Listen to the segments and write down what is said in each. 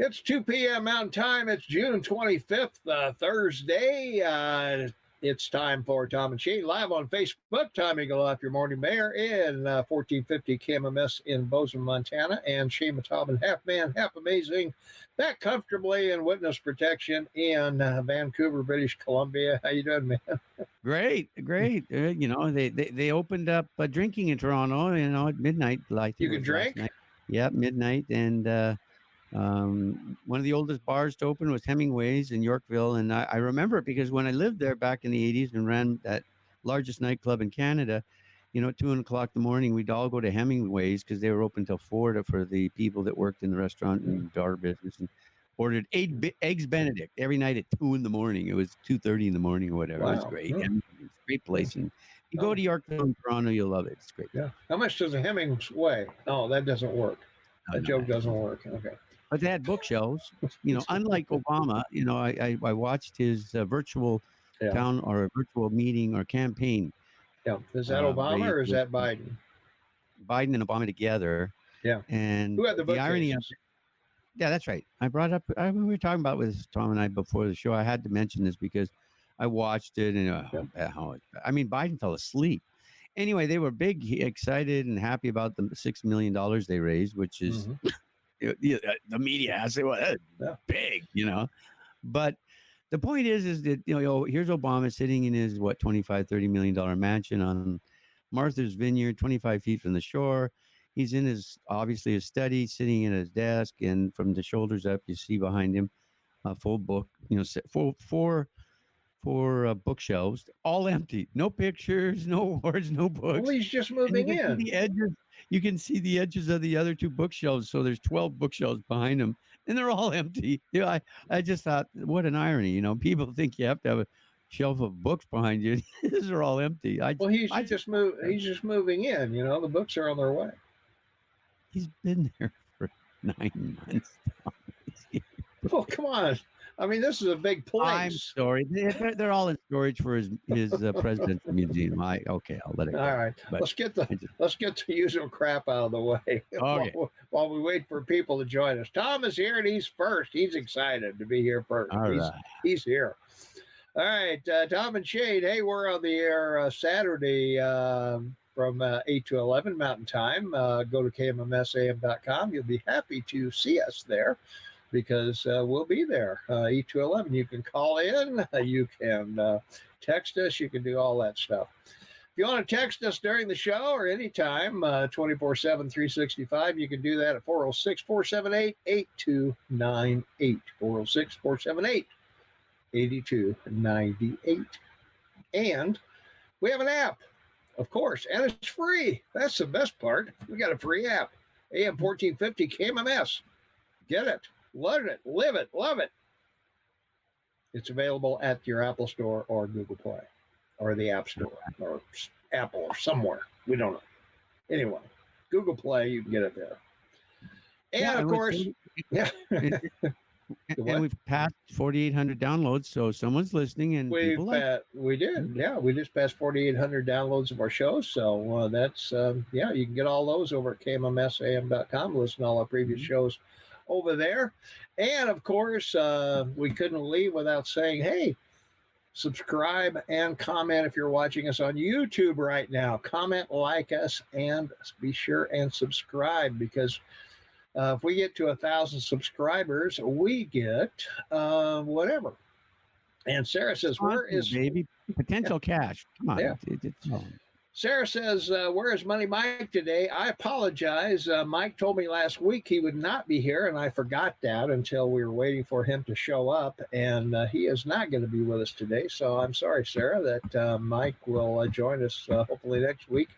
It's 2 p.m. Mountain Time. It's June 25th, Thursday. It's time for Tom and Shane live on Facebook. Tom Eagle off your morning mayor in 1450 KMMS in Bozeman, Montana. And Shane Matobin, half man, half amazing, back comfortably in witness protection in Vancouver, British Columbia. How you doing, man? Great. They opened up drinking in Toronto, at midnight. You can drink? Yeah, midnight. And one of the oldest bars to open was Hemingway's in Yorkville. And I remember it because when I lived there back in the 80s and ran that largest nightclub in Canada, at 2 o'clock in the morning, we'd all go to Hemingway's because they were open till 4 for the people that worked in the restaurant and bar business, and ordered eggs Benedict every night at 2 in the morning. It was 2:30 in the morning or whatever. Wow. It was great. It's a great place. And you go to Yorkville and Toronto, you'll love it. It's great. Yeah. How much does a Hemingway's weigh? Oh, that doesn't work. That joke doesn't work. Okay. But they had bookshelves, unlike Obama. I watched his virtual town or virtual meeting or campaign. Yeah. Is that Obama or is that Biden? Biden and Obama together. Yeah. And who had the irony of it. Yeah, that's right. I brought up, we were talking about with Tom and I before the show. I had to mention this because I watched it and Biden fell asleep. Anyway, they were big, excited and happy about the $6 million they raised, which is... the media has it. Well, that's big, But the point is that here's Obama sitting in his $25-30 million mansion on Martha's Vineyard, 25 feet from the shore. He's in his study, sitting at his desk, and from the shoulders up, you see behind him a full book, four bookshelves, all empty, no pictures, no awards, no books. Well, he's just moving in. You can see the edges of the other 2 bookshelves. So there's 12 bookshelves behind him, and they're all empty. I just thought, what an irony. People think you have to have a shelf of books behind you. These are all empty. He's just moving in. The books are on their way. He's been there for 9 months. Well, come on. I mean, this is a big place. I'm sorry. They're all in storage for his presidential museum. I'll let it go. All right. But let's get the usual crap out of the way while we wait for people to join us. Tom is here and he's first. He's excited to be here first. He's here. All right. Tom and Shane, hey, we're on the air Saturday from 8 to 11 Mountain Time. Go to KMMSAM.com. You'll be happy to see us there, because we'll be there 8 to 11. You can call in, you can text us, you can do all that stuff. If you want to text us during the show or anytime, 24/7, 365, you can do that at 406-478-8298. 406-478-8298. And we have an app, of course, and it's free. That's the best part. We got a free app, AM 1450 KMMS. Get it. Learn it, live it, love it. It's available at your Apple Store or Google Play or the App Store or Apple or somewhere. We don't know. Anyway, Google Play, you can get it there. And of course, and we've passed 4,800 downloads, so someone's listening, and we did. Yeah, we just passed 4,800 downloads of our shows. So that's you can get all those over at KMMSAM.com. Listen to all our previous shows over there. And of course, we couldn't leave without saying, hey, subscribe and comment if you're watching us on YouTube right now. Comment, like us, and be sure and subscribe, because if we get to 1,000 subscribers, we get whatever. And Sarah says, where is baby potential cash? Come on. Yeah. Sarah says, where is Money Mike today? I apologize. Mike told me last week he would not be here, and I forgot that until we were waiting for him to show up, and he is not going to be with us today. So I'm sorry, Sarah, that Mike will join us hopefully next week,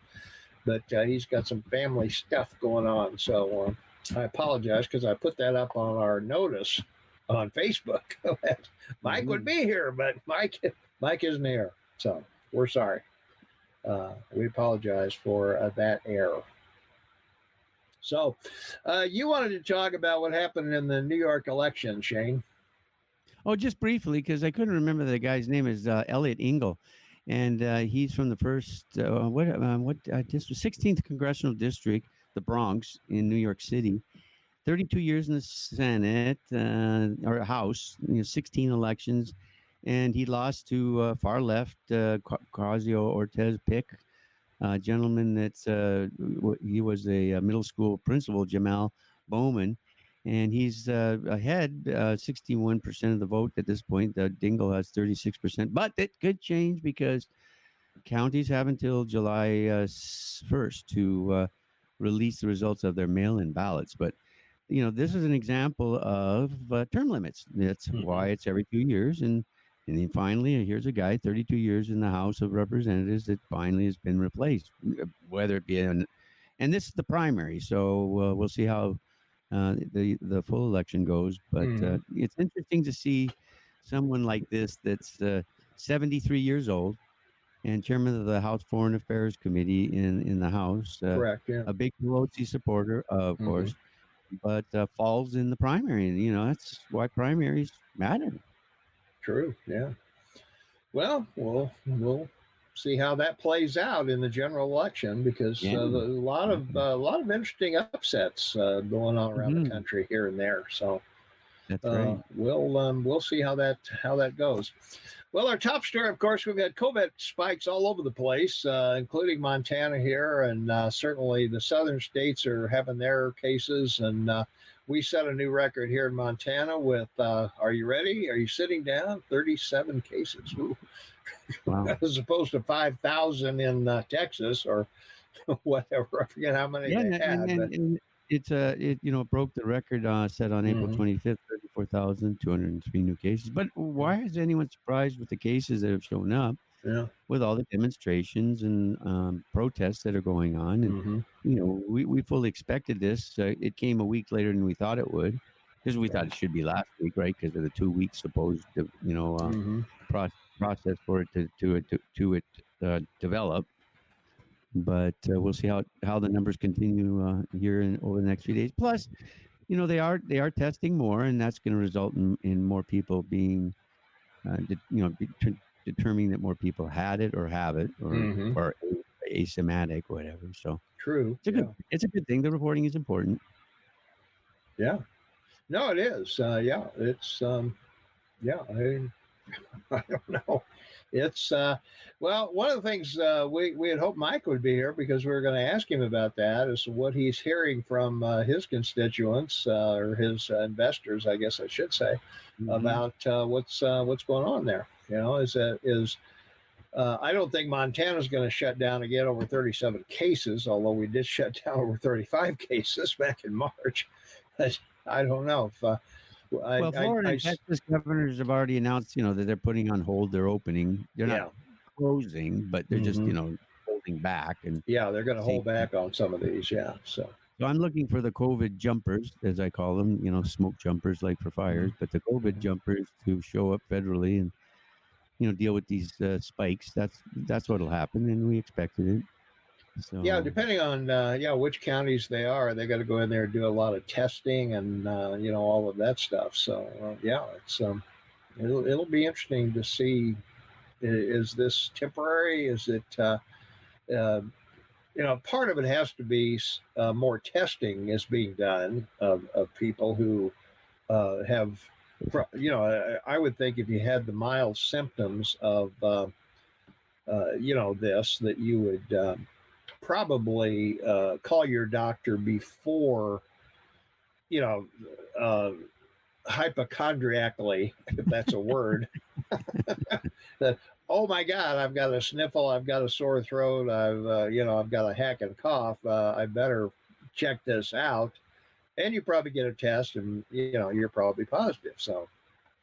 but he's got some family stuff going on. So I apologize, because I put that up on our notice on Facebook. Mike would be here, but Mike isn't here. So we're sorry. We apologize for that error. So you wanted to talk about what happened in the New York election, Shane. Oh, just briefly, because I couldn't remember the guy's name. Is Elliot Engel, and he's from the first district, 16th Congressional District, the Bronx in New York City. 32 years in the Senate or House, 16 elections, and he lost to far left Ocasio Ortez pick, a gentleman that's he was a middle school principal, Jamal Bowman, and he's ahead 61% of the vote at this point. Dingle has 36%, but it could change because counties have until July 1st to release the results of their mail-in ballots. But this is an example of term limits. That's why it's every 2 years. And then finally, here's a guy, 32 years in the House of Representatives, that finally has been replaced, whether it be and this is the primary. So we'll see how the full election goes. But it's interesting to see someone like this that's 73 years old and chairman of the House Foreign Affairs Committee in the House. Correct. Yeah. A big Pelosi supporter, of course, but falls in the primary. And, that's why primaries matter. True. Yeah. Well, we'll see how that plays out in the general election because a lot of interesting upsets going on around the country here and there. So that's right. We'll see how that goes. Well, our top story, of course, we've had COVID spikes all over the place, including Montana here, and certainly the southern states are having their cases. And we set a new record here in Montana with, are you ready? Are you sitting down? 37 cases. Wow. As opposed to 5,000 in Texas or whatever. I forget how many they had. And it broke the record set on April 25th, 34,203 new cases. But why is anyone surprised with the cases that have shown up? Yeah. With all the demonstrations and protests that are going on, and we fully expected this. It came a week later than we thought it would, because we thought it should be last week, right? Because of the 2 weeks supposed to, process for it to develop. But we'll see how the numbers continue here over the next few days. Plus, they are testing more, and that's going to result in more people being, determining that more people had it or have it or asymptomatic, whatever. So true. It's a good thing. The reporting is important. Yeah. No, it is. It's I don't know. It's well, one of the things we had hoped Mike would be here because we were going to ask him about that, is what he's hearing from his constituents or his investors, I guess I should say, about what's going on there. I don't think Montana's going to shut down again over 37 cases, although we did shut down over 35 cases back in March. I don't know if. Florida and Texas governors have already announced, that they're putting on hold their opening. They're not closing, but they're just, holding back. And they're going to hold back on some of these. Yeah. So I'm looking for the COVID jumpers, as I call them, smoke jumpers like for fires, but the COVID jumpers to show up federally and, deal with these spikes. That's what'll happen. And we expected it. So, depending on which counties they are, they got to go in there and do a lot of testing and all of that stuff. So it's it'll be interesting to see. Is this temporary? Is it part of it has to be more testing is being done of people who have I would think if you had the mild symptoms of this, that you would probably call your doctor before, hypochondriacally, if that's a word, that, oh my God, I've got a sniffle, I've got a sore throat, I've got a hacking cough, I better check this out. And you probably get a test and, you're probably positive. So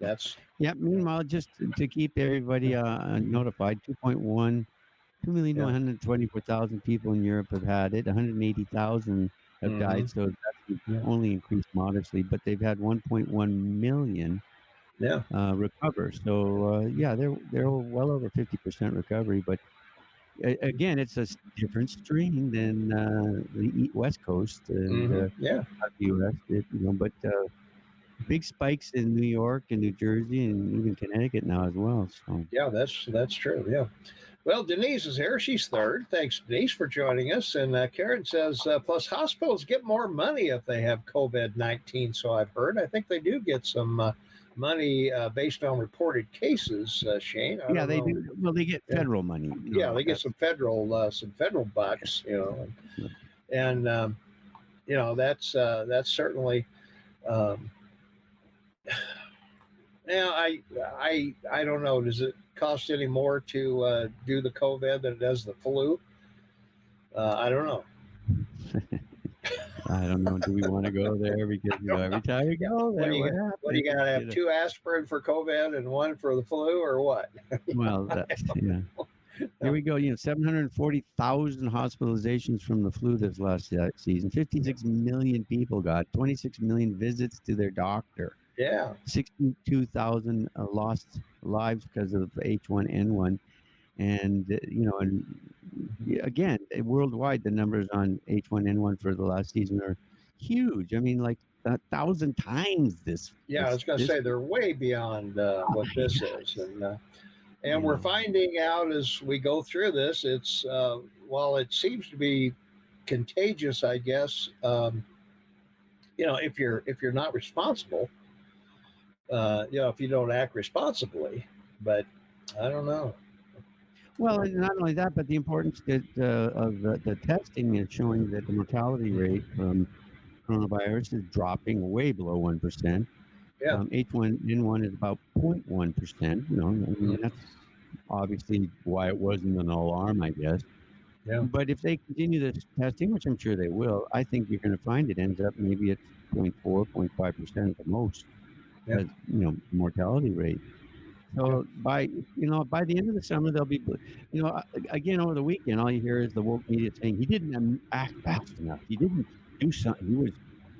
that's. Yeah. Meanwhile, just to keep everybody notified, 2,124,000 people in Europe have had it. 180,000 have died, so that's only increased modestly. But they've had 1.1 million recover. So they're well over 50% recovery. But again, it's a different strain than the West Coast and the U.S. But big spikes in New York and New Jersey and even Connecticut now as well. So Yeah, that's true. Yeah. Well, Denise is here. She's third. Thanks, Denise, for joining us. And Karen says, plus hospitals get more money if they have COVID-19. So I've heard. I think they do get some money based on reported cases, Shane. I yeah, don't they know. do. Well, they get federal money. Yeah, they get some federal bucks, and that's certainly. Um, Now, I don't know. Does it cost any more to do the COVID than it does the flu? I don't know. I don't know. Do we want to go there? Because every time we go there, what do you got to have? 2 aspirin for COVID and 1 for the flu, or what? Well, yeah. Here we go. 740,000 hospitalizations from the flu this last season. 56 million people got 26 million visits to their doctor. Yeah. 62,000 lost lives because of H1N1. And, and again, worldwide, the numbers on H1N1 for the last season are huge. I mean, like 1,000 times this. Yeah, I was going to say they're way beyond what this is. And we're finding out as we go through this, it's while it seems to be contagious, I guess, if you're not responsible, if you don't act responsibly, but I don't know. Well, and not only that, but the importance of the testing is showing that the mortality rate from coronavirus is dropping way below 1%. Yeah. H1N1 is about 0.1%. I mean, that's obviously why it wasn't an alarm, I guess. Yeah. But if they continue this testing, which I'm sure they will, I think you're going to find it ends up maybe at 0.4, 0.5% at the most. As, mortality rate. So by the end of the summer, they'll be, again, over the weekend, all you hear is the woke media saying he didn't act fast enough. He didn't do something.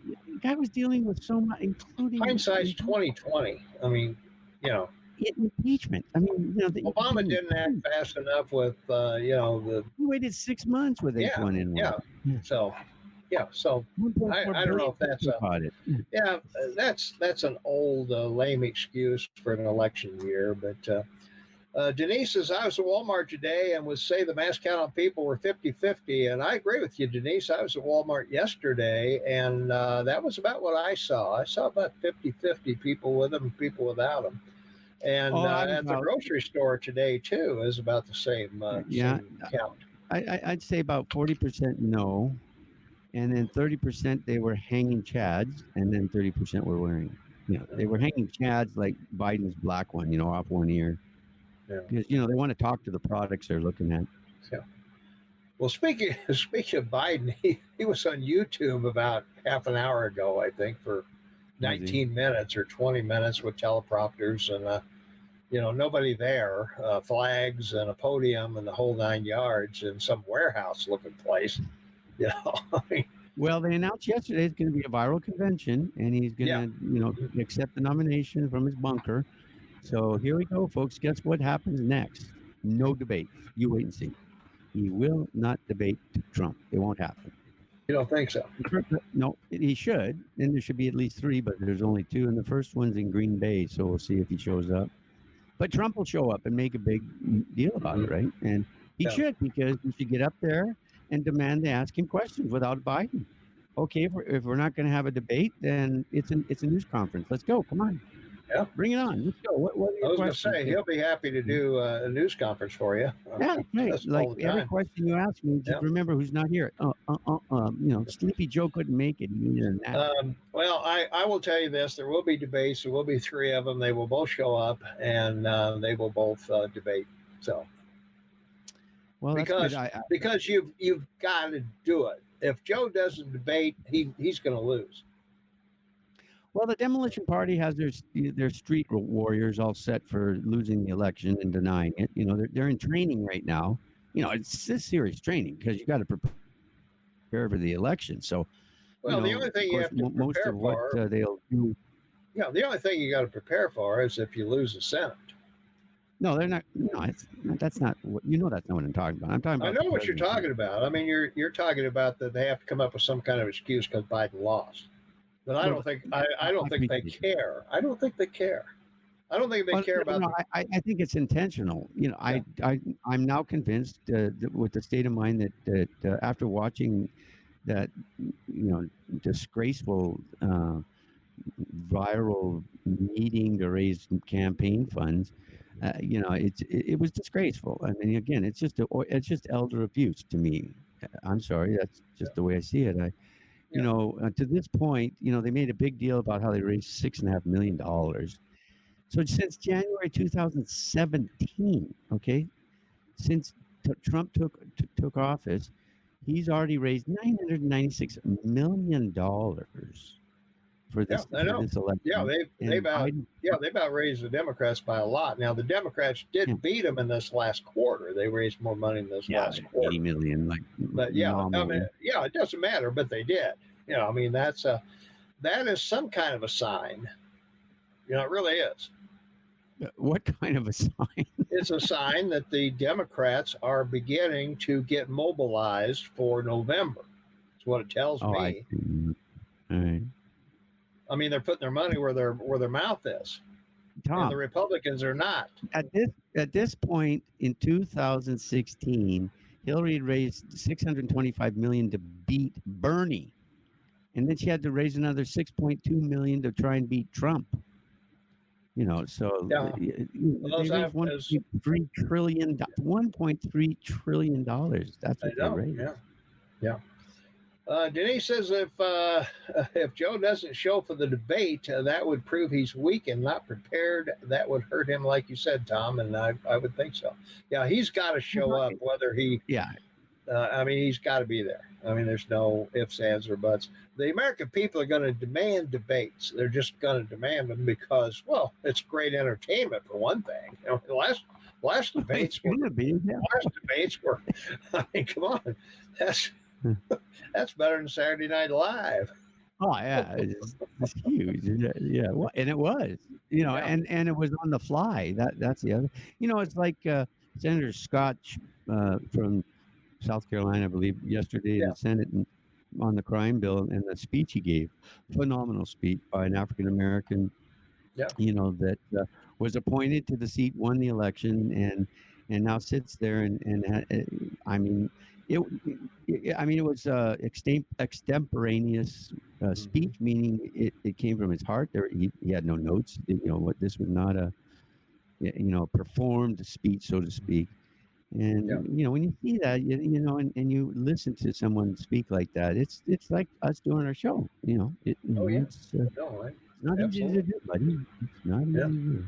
The guy was dealing with so much, including hindsight's 2020. I mean, impeachment. I mean, Obama didn't act fast enough with, he waited 6 months with H1N1. Yeah. So. Yeah, so I don't know if that's that's an old lame excuse for an election year. But Denise says, I was at Walmart today and would say the mass count on people were 50-50. And I agree with you, Denise. I was at Walmart yesterday, and that was about what I saw. I saw about 50-50 people with them, people without them. And at the grocery store today, too, is about the same, same count. I'd say about 40% no. And then 30% they were hanging chads, and then 30% were wearing. They were hanging chads like Biden's black one, off one ear. Because they want to talk to the products they're looking at. Yeah. Well, speaking of Biden, he was on YouTube about half an hour ago, I think, for 19 minutes or 20 minutes with teleprompters and nobody there, flags and a podium and the whole 9 yards in some warehouse looking place. Well, they announced yesterday it's going to be a viral convention, and he's going to, accept the nomination from his bunker. So here we go, folks. Guess what happens next? No debate. You wait and see. He will not debate Trump. It won't happen. You don't think so? No, he should. And there should be at least 3, but there's only 2. And the first one's in Green Bay, so we'll see if he shows up. But Trump will show up and make a big deal about it, right? And he should, because he should get up there and demand they ask him questions without Biden. Okay, if we're not going to have a debate, then it's a news conference. Let's go. Come on. Yeah. Bring it on. Let's go. What I was going to say, he'll be happy to do a news conference for you. Yeah, right. Like every question you ask me, just remember who's not here. Sleepy Joe couldn't make it. He needed a nap. Well, I will tell you this. There will be debates. There will be 3 of them. They will both show up, and they will both debate. So. Well, because you've got to do it. If Joe doesn't debate, he's going to lose. Well, the Demolition Party has their street warriors all set for losing the election and denying it. They're in training right now. It's this serious training because you got to prepare for the election. So, well, the only thing you have to prepare most of what for, they'll do. Yeah, the only thing you got to prepare for is if you lose the Senate. No, they're not. No, that's not what that's not what I'm talking about. I'm talking about. I know what you're talking about. I mean, you're talking about that they have to come up with some kind of excuse because Biden lost. But I don't think I don't think they care. I don't think they care. I don't think they care about. I think it's intentional. I'm now convinced that with the state of mind that after watching that disgraceful viral meeting to raise campaign funds, it was disgraceful. I mean, again, it's just elder abuse to me. I'm sorry, that's just the way I see it. To this point, they made a big deal about how they raised $6.5 million. So since January 2017, okay, since Trump took office, he's already raised $996 million for this election. Yeah, they've outraised the Democrats by a lot. Now the Democrats did beat them in this last quarter. They raised more money in this last quarter. 80 million, but it doesn't matter. But they did. I mean, that is some kind of a sign. It really is. What kind of a sign? It's a sign that the Democrats are beginning to get mobilized for November. That's what it tells me. All right. I mean, they're putting their money where their mouth is. Tom, and the Republicans are not. At this point in 2016, Hillary had raised $625 million to beat Bernie, and then she had to raise another $6.2 million to try and beat Trump. They raised $1.3 trillion. $1.3 trillion. That's what they raised. Yeah. Denise says if Joe doesn't show for the debate, that would prove he's weak and not prepared. That would hurt him, like you said, Tom, and I would think so. Yeah, he's got to show up, whether he. Yeah. I mean, he's got to be there. I mean, there's no ifs, ands, or buts. The American people are going to demand debates. They're just going to demand them because, well, it's great entertainment for one thing. The last debates were. I mean, come on, that's better than Saturday Night Live. Oh yeah, it's huge. Yeah, well, and it was, and it was on the fly. That's the other. It's like Senator Scott from South Carolina, I believe, yesterday in the Senate on the crime bill, and the speech he gave, phenomenal speech by an African American, that was appointed to the seat, won the election, and now sits there and I mean, it was extemporaneous speech, meaning it came from his heart. He had no notes. This was not a performed speech, so to speak. And when you see that, and you listen to someone speak like that, it's like us doing our show. It's not easy to do, buddy. It's not easy to do.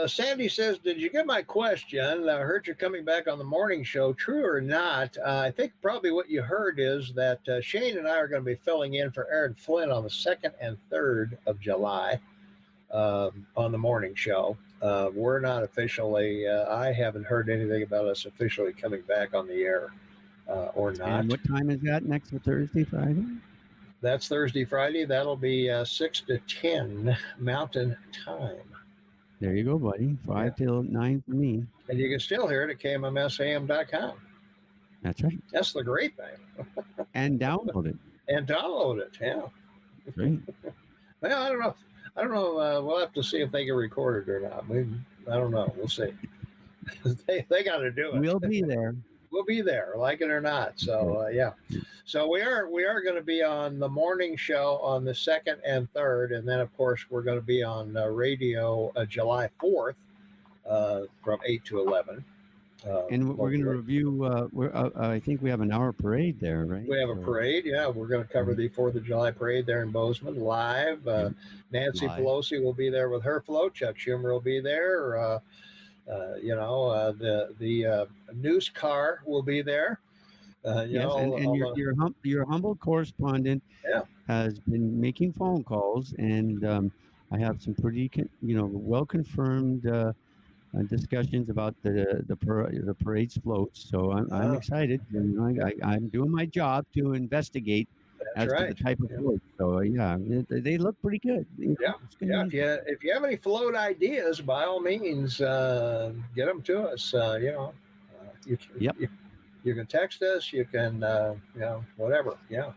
Sandy says, did you get my question? I heard you're coming back on the morning show. True or not? I think probably what you heard is that Shane and I are going to be filling in for Aaron Flynn on the 2nd and 3rd of July on the morning show. We're not officially, I haven't heard anything about us officially coming back on the air or not. And what time is that? Next Thursday, Friday? That's Thursday, Friday. That'll be 6 to 10 Mountain Time. There you go, buddy. 5 till 9 for me. And you can still hear it at KMMSAM.com. That's right. That's the great thing. And download it. Yeah. Great. Well, I don't know. We'll have to see if they can record it or not. I don't know. We'll see. they got to do it. We'll be there. We'll be there, like it or not. So yeah. So we are going to be on the morning show on the 2nd and 3rd, and then of course we're going to be on radio July 4th from 8 to 11. And we're going to review. I think we have an hour parade there, right? We have a parade. Yeah, we're going to cover the 4th of July parade there in Bozeman live. Nancy Pelosi will be there with her float. Chuck Schumer will be there. The news car will be there. Your humble correspondent has been making phone calls, and I have some pretty well confirmed discussions about the parade's floats. So I'm excited. I'm doing my job to investigate to the type of float. So they look pretty good. If you have any float ideas, by all means, get them to us. You can text us. You can whatever. Yeah.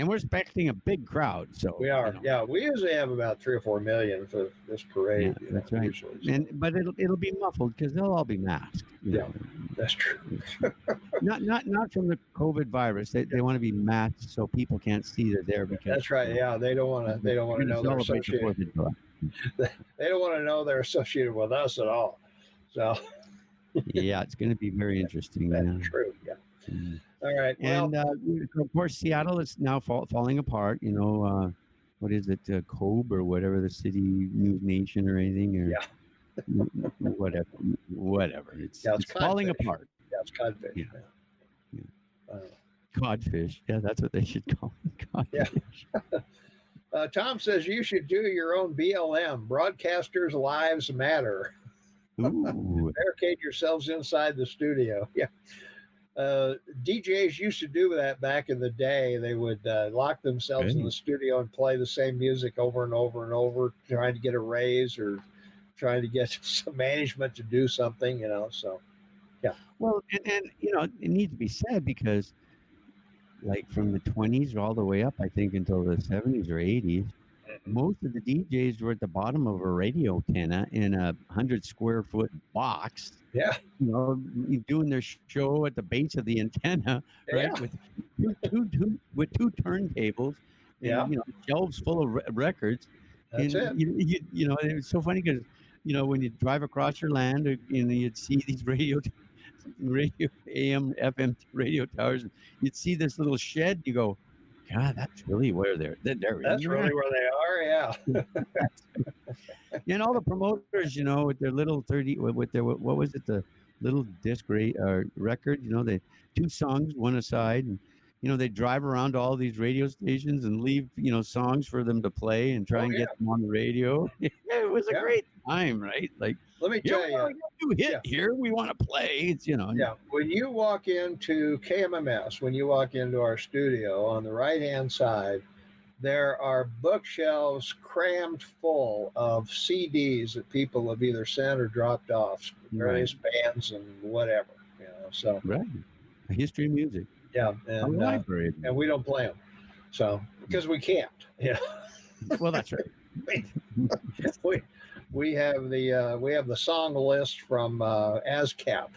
And we're expecting a big crowd. So We are. Yeah, we usually have about 3 or 4 million for this parade. Yeah, that's right. Usually, so. But it'll be muffled because they'll all be masked. Yeah, that's true. not from the COVID virus. They want to be masked so people can't see they're there. Because that's right. Yeah, they don't want to know they're associated. They don't want to know they're associated with us at all. So yeah, it's going to be very interesting. That's true. Yeah. Mm-hmm. All right. And of course, Seattle is now falling apart. What is it, Kobe or whatever, the city, New Nation or anything, or whatever. It's falling apart. Yeah, it's codfish. Yeah. Codfish. Yeah, that's what they should call it. Codfish. Yeah. Tom says you should do your own BLM. Broadcasters' lives matter. Ooh. Barricade yourselves inside the studio. Yeah. DJs used to do that back in the day. They would lock themselves in the studio and play the same music over and over and over, trying to get a raise or trying to get some management to do something, so yeah. Well, and it needs to be said because like from the 20s all the way up, I think until the 70s or 80s, most of the DJs were at the bottom of a radio antenna in a 100 square foot box. Yeah. Doing their show at the base of the antenna, right? Yeah. With two turntables, and, shelves full of records. That's and it. It was so funny because, when you drive across your land, you'd see these radio AM, FM radio towers. You'd see this little shed. You go, God, that's really where they're That's really where they are. Yeah. And all the promoters, with their little 30, with their, what was it? The little disc record, they 2 songs, one aside. And, they drive around to all these radio stations and leave, songs for them to play and try and get them on the radio. It was a great time, right? Like, let me tell you, you hit here. We want to play. It's, Yeah. When you walk into KMMS, when you walk into our studio on the right-hand side, there are bookshelves crammed full of CDs that people have either sent or dropped off, various bands and whatever, so. Right. A history of music. Yeah. And, a library. And we don't play them. So, because we can't. Yeah. Well, that's right. we have the song list from ASCAP.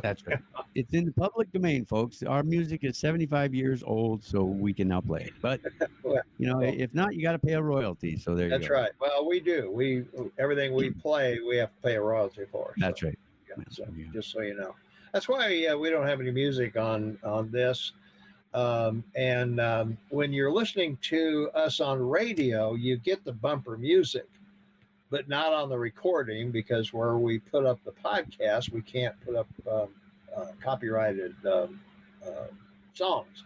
That's right. It's in the public domain, folks. Our music is 75 years old, so we can now play it. But if not, you got to pay a royalty. So there you go. That's right. Well, we do. Everything we play, we have to pay a royalty for. That's right. Yeah, so just so you know, that's why we don't have any music on this. When you're listening to us on radio, you get the bumper music, but not on the recording, because where we put up the podcast, we can't put up copyrighted songs.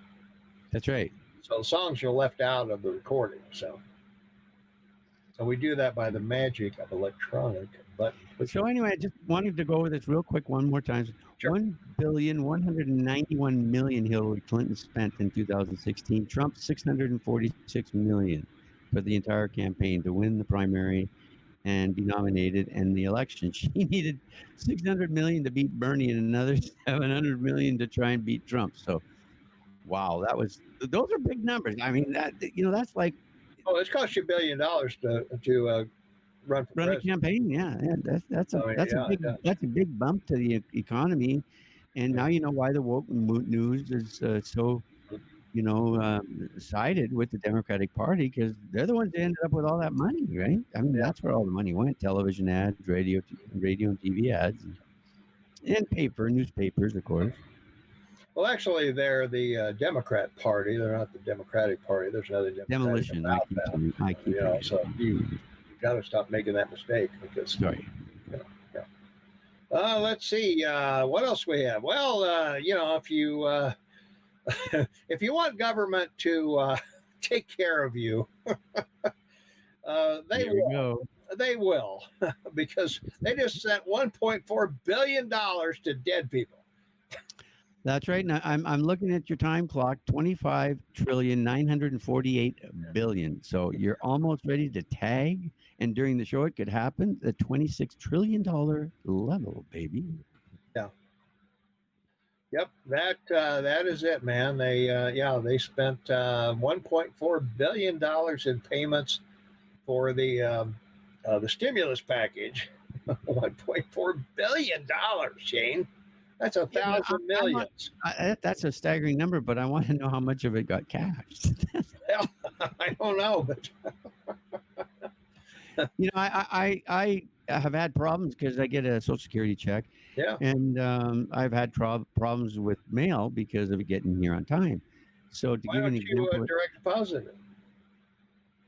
That's right. So the songs are left out of the recording. So we do that by the magic of electronic button. So anyway, I just wanted to go over this real quick one more time. Sure. $1,191 million Hillary Clinton spent in 2016. Trump $646 million for the entire campaign to win the primary and be nominated and the election. She needed $600 million to beat Bernie and another $700 million to try and beat Trump. So, wow, those are big numbers. I mean, that's like, it's cost you $1 billion to run a campaign. Yeah, that's a big bump to the economy. And now you know why the woke news is so sided with the Democratic Party, because they're the ones that ended up with all that money, right? I mean, that's where all the money went: television ads, radio and TV ads, and newspapers, of course. Well, actually, they're the Democrat Party. They're not the Democratic Party. There's another Demolition. I keep so you got to stop making that mistake, because. Sorry. Let's see. What else we have? Well, if you if you want government to take care of you, they will, because they just sent $1.4 billion to dead people. That's right. Now I'm looking at your time clock, 25,948 billion. So you're almost ready to tag. And during the show, it could happen the $26 trillion level, baby. Yeah. Yep, that is it, man. They spent $1.4 billion in payments for the stimulus package. $1.4 billion, Shane. That's a Yeah, but thousand I'm not. millions. That's a staggering number, but I want to know how much of it got cashed. Well, I don't know, but I have had problems because I get a Social Security check, yeah. and I've had problems with mail because of it getting here on time. So to Why give you an don't you example, direct deposit it?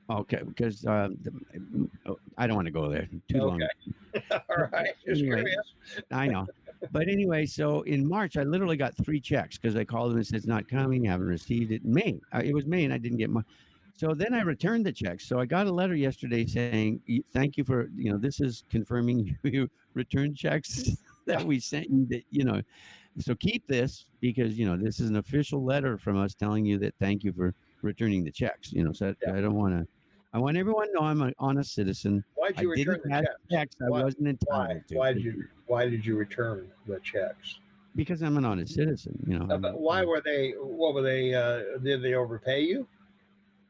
okay, because I don't want to go there. Too long. Okay. All But right. Just anyway, curious. I know. But anyway, so in March, I literally got 3 checks because I called them and said it's not coming, haven't received it. In May, it was May, and I didn't get my. So then I returned the checks. So I got a letter yesterday saying, "Thank you for this is confirming you returned checks that we sent you. So keep this because this is an official letter from us telling you that thank you for returning the checks. So Yeah. I don't want to. I want everyone to know I'm an honest citizen. Why'd I you return didn't the have checks? checks I wasn't Why? entitled to. Why did you return the checks? Because I'm an honest citizen, But why were they? What were they? Did they overpay you?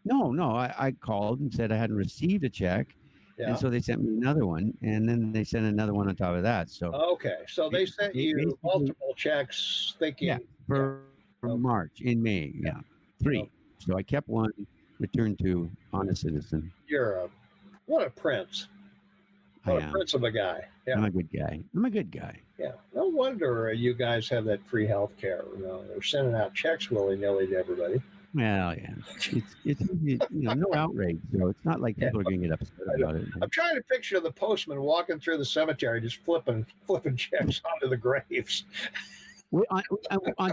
No. I called and said I hadn't received a check, Yeah. and so they sent me another one, and then they sent another one on top of that. So Okay, so they sent you basically, multiple checks, thinking, yeah, for okay, March in May, yeah, 3. okay. So I kept one, returned 2, honest citizen. What a prince! I What a am. prince of a guy! I'm Yeah, a good guy. I'm a good guy. yeah. No wonder you guys have that free health care. They're sending out checks willy nilly to everybody. Well, yeah, it's easy, no outrage, so it's not like Yeah, people are going to get upset I know. about it. I'm trying to picture the postman walking through the cemetery, just flipping checks onto the graves. On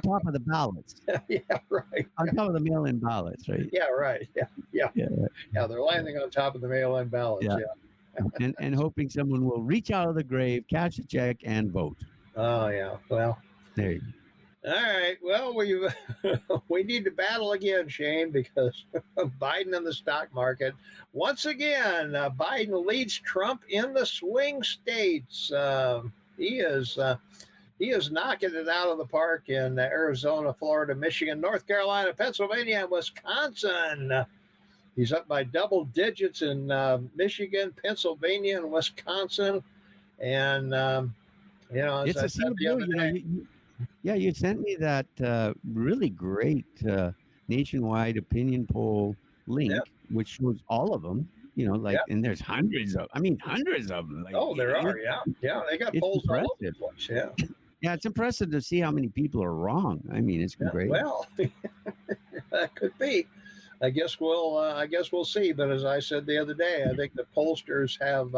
top of the ballots, Yeah, right. on top of the mail-in ballots, right? Yeah, right. Yeah. Yeah, They're landing on top of the mail-in ballots. yeah. Yeah. And hoping someone will reach out of the grave, cash a check, and vote. Oh yeah. Well. There you All right. Well, we need to battle again, Shane, because Biden in the stock market once again. Biden leads Trump in the swing states. He is knocking it out of the park in Arizona, Florida, Michigan, North Carolina, Pennsylvania, and Wisconsin. He's up by double digits in Michigan, Pennsylvania, and Wisconsin. And as It's I a said the other day, you sent me that really great nationwide opinion poll link, yeah, which shows all of them. yeah. And there's hundreds of them. Like, Oh, there are, yeah. They got it's polls all over the impressive. place, yeah. Yeah, it's impressive to see how many people are wrong. I mean, it's great. Well, that could be. I guess we'll see. But as I said the other day, I think the pollsters have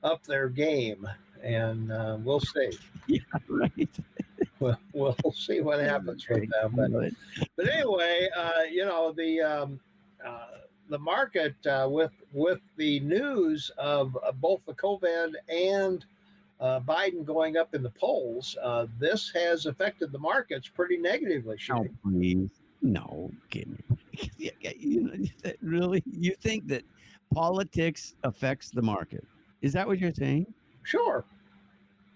upped their game, and we'll see. Yeah, right. We'll see what happens with them. But anyway, the market with the news of both the COVID and Biden going up in the polls, this has affected the markets pretty negatively. Oh, please. No, kidding. Really? You think that politics affects the market? Is that what you're saying? Sure.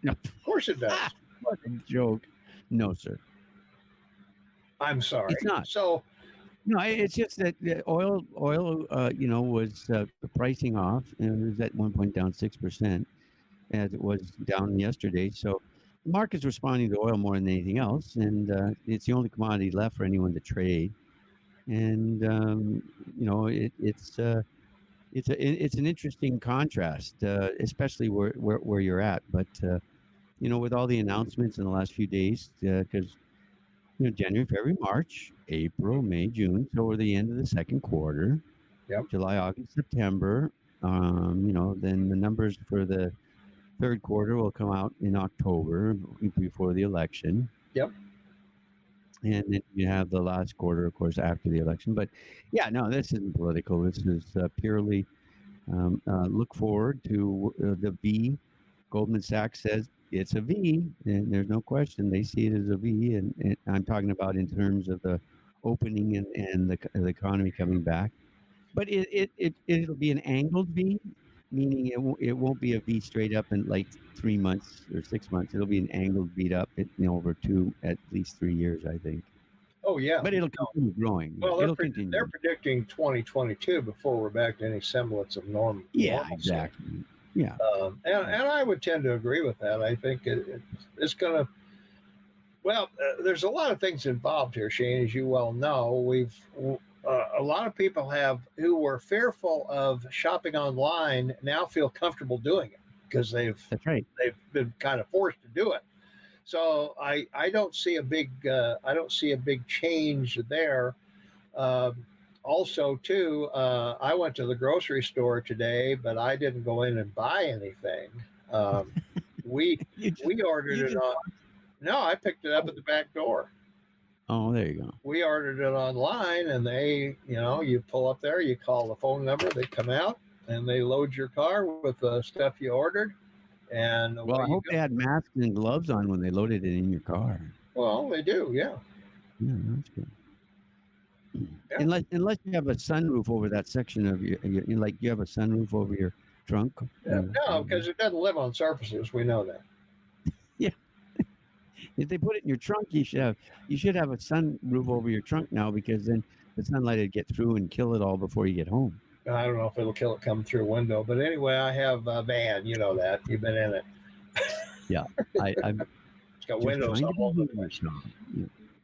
No. Of course it does. What a joke. No, sir. I'm sorry. It's not. So, no, it's just that oil, was pricing off, and it was at one point down 6%, as it was down yesterday. So the market's responding to oil more than anything else, and it's the only commodity left for anyone to trade. And it's an interesting contrast, especially where you're at. But with all the announcements in the last few days, because January, February, March, April, May, June, so we're the end of the second quarter. Yep. July, August, September. Then the numbers for the third quarter will come out in October before the election. Yep. And then you have the last quarter, of course, after the election. But yeah, no, this isn't political. This is purely look forward to the V. Goldman Sachs says it's a V, and there's no question they see it as a V. And I'm talking about in terms of the opening and the economy coming back. But it'll be an angled V. meaning it won't be a V straight up in like 3 months or 6 months. It'll be an angled beat up, over at least 3 years, I think. Oh yeah. But it'll continue growing. Well, It'll continue. They're predicting 2022 before we're back to any semblance of normal. Yeah, normalcy. exactly. Yeah. And I would tend to agree with that. I think it's going to. Well, there's a lot of things involved here, Shane, as you well know. A lot of people who were fearful of shopping online now feel comfortable doing it because That's right. they've been kind of forced to do it. So I don't see a big change there. Also, too, I went to the grocery store today, but I didn't go in and buy anything. We ordered it on. No, I picked it up at the back door. Oh, there you go. We ordered it online, and they, you pull up there, you call the phone number, they come out, and they load your car with the stuff you ordered. And well, I hope they had masks and gloves on when they loaded it in your car. Well, they do, yeah. Yeah, that's good. Yeah. Unless you have a sunroof over that section of your like you have a sunroof over your trunk. No, because it doesn't live on surfaces. We know that. Yeah. If they put it in your trunk, you should have a sunroof over your trunk now, because then the sunlight would get through and kill it all before you get home. I don't know if it'll kill it coming through a window, but anyway, I have a van. You know that. You've been in it. Yeah, it's got windows all over the place.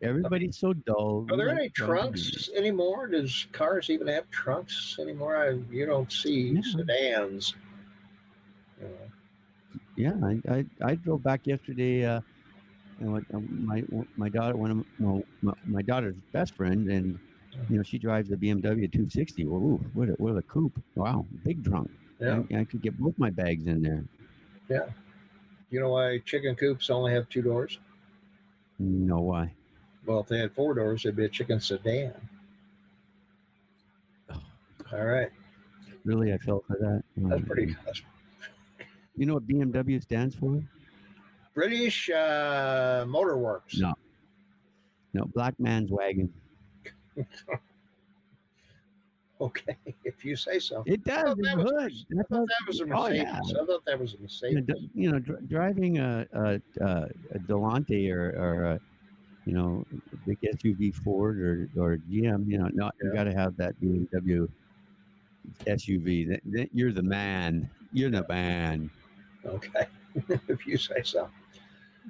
Everybody's so dull. Are there any trunks anymore? Does cars even have trunks anymore? You don't see sedans. Yeah, I drove back yesterday. My daughter, my daughter's best friend, and she drives the BMW 260. Well, what a coupe! Wow, big trunk. Yeah, I could get both my bags in there. Yeah. You know why chicken coopes only have 2 doors? No, why? Well, if they had 4 doors, it'd be a chicken sedan. All right. Really, I fell for that. That's pretty. You know what BMW stands for? British Motor Works. No, black man's wagon. Okay, if you say so. It does. I thought that was a Mercedes. Oh, yeah. I thought that was a Mercedes. Driving a Delante or a big SUV Ford or GM, you got to have that BMW SUV. You're the man. You're the man. Okay, if you say so.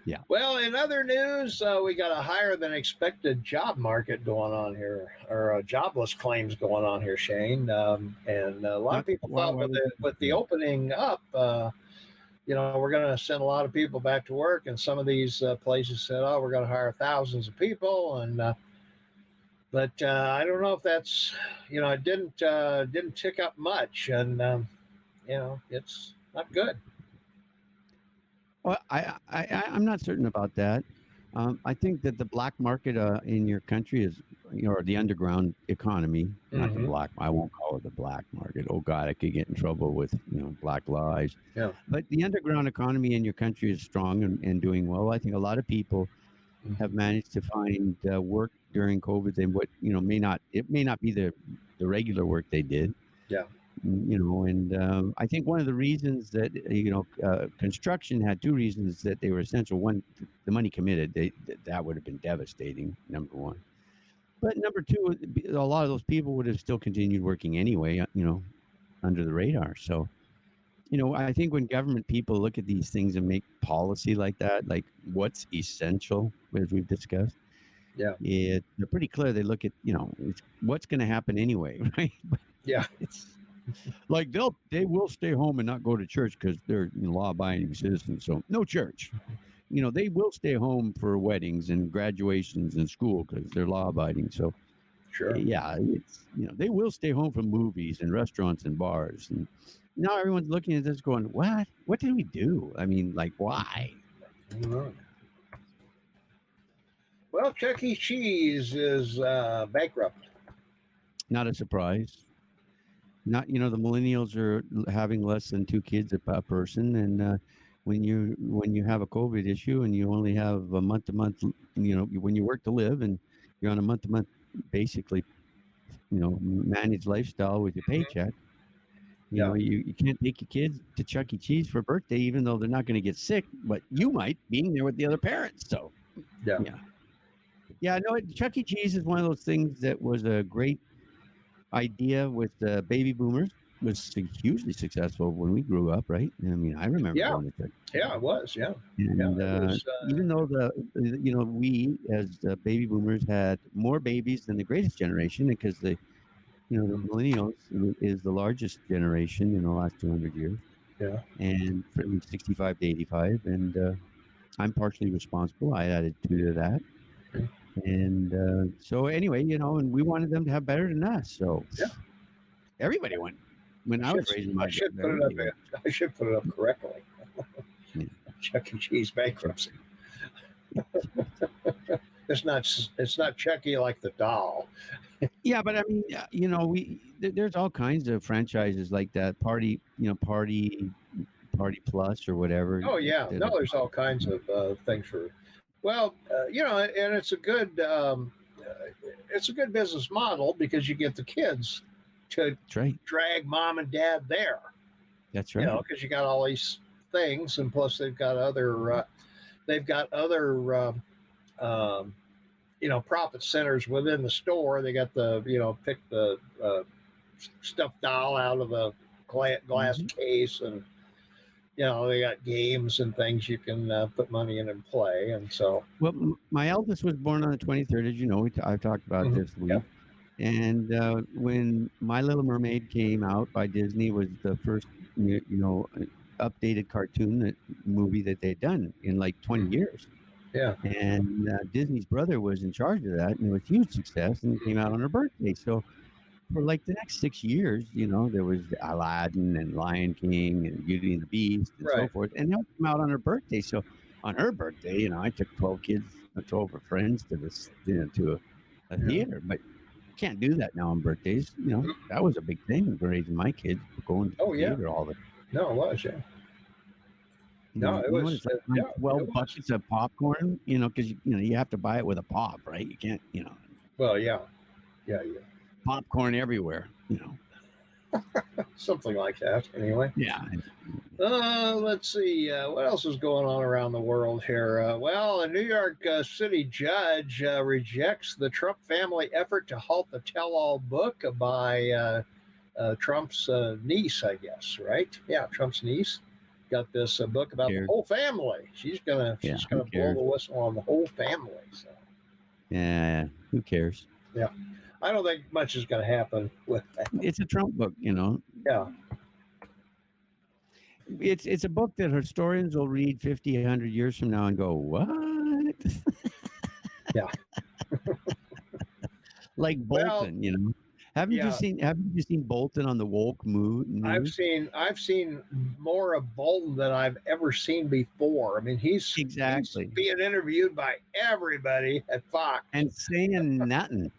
Yeah. Well, in other news, we got a higher than expected job market going on here, or jobless claims going on here, Shane. And a lot of people thought with the opening up, we're going to send a lot of people back to work. And some of these places said, "Oh, we're going to hire thousands of people." And but I don't know if that's, it didn't tick up much, and it's not good. Well, I'm not certain about that. I think that the black market in your country is, or the underground economy, not the black. I won't call it the black market. Oh God, I could get in trouble with black lies. Yeah. But the underground economy in your country is strong and doing well. I think a lot of people have managed to find work during COVID, and what may not be the regular work they did. Yeah. And I think one of the reasons that construction had 2 reasons that they were essential. One, the money committed, that would have been devastating, number one. But number 2, a lot of those people would have still continued working anyway, under the radar. So, I think when government people look at these things and make policy like that, like what's essential, as we've discussed, they're pretty clear. They look at it's what's going to happen anyway, right? Yeah. It's like they will stay home and not go to church because they're law-abiding citizens. So no church. They will stay home for weddings and graduations and school because they're law-abiding. So sure. Yeah, it's they will stay home from movies and restaurants and bars. And now everyone's looking at this going, what? What did we do? I mean, like, why? Well, Chuck E. Cheese is bankrupt. Not a surprise. Not, the millennials are having less than 2 kids a person, and when you have a COVID issue and you only have a month-to-month, when you work to live and you're on a month-to-month, basically, managed lifestyle with your paycheck, You know, you can't take your kids to Chuck E. Cheese for birthday, even though they're not going to get sick, but you might being there with the other parents. So, Yeah. Yeah, no, Chuck E. Cheese is one of those things that was a great idea with the baby boomers. Was hugely successful when we grew up, right? I mean, I remember going to Chuck E. Cheese. Yeah, it was. Yeah. And it was, even though we as the baby boomers had more babies than the greatest generation, because the millennials is the largest generation in the last 200 years. Yeah. And from 65 to 85, and I'm partially responsible. I added 2 to that. And so anyway, and we wanted them to have better than us. So everybody won. When I was raising my I should put it up correctly. Chuck E. Cheese bankruptcy. It's not Chucky like the doll. Yeah, but I mean, there's all kinds of franchises like that. Party Plus or whatever. Oh yeah, no, there's all kinds of things for. Well, and it's a good business model because you get the kids to drag mom and dad there. That's right. Because you got all these things, and plus they've got other profit centers within the store. They got the pick the stuffed doll out of the glass case, and they got games and things you can put money in and play. And so, well, my eldest was born on the 23rd, as you know. I've talked about it this week. Yeah. And when My Little Mermaid came out by Disney, was the first updated cartoon movie that they'd done in like 20 years. Yeah. And Disney's brother was in charge of that, and it was a huge success, and it came out on her birthday. So for like the next 6 years, there was Aladdin and Lion King and Beauty and the Beast and so forth, and that came out on her birthday. So on her birthday, I took 12 friends to this, to a theater, but you can't do that now on birthdays. That was a big thing raising my kids, going to the theater all the time. No, it was, No, it was like 12 buckets of popcorn, because you have to buy it with a pop, right? You can't, Well, yeah. Popcorn everywhere, Something like that, anyway. Yeah. Let's see. What else is going on around the world here? Well, a New York City judge rejects the Trump family effort to halt the tell-all book by Trump's niece, I guess, right? Yeah, Trump's niece got this book about the whole family. She's gonna blow the whistle on the whole family. So. Yeah, who cares? Yeah. I don't think much is going to happen with that. It's a Trump book, Yeah. It's a book that historians will read 50, 100 years from now and go, what? Yeah. Like Bolton, Haven't you seen Bolton on the woke mood? I've seen more of Bolton than I've ever seen before. I mean, he's being interviewed by everybody at Fox and saying nothing.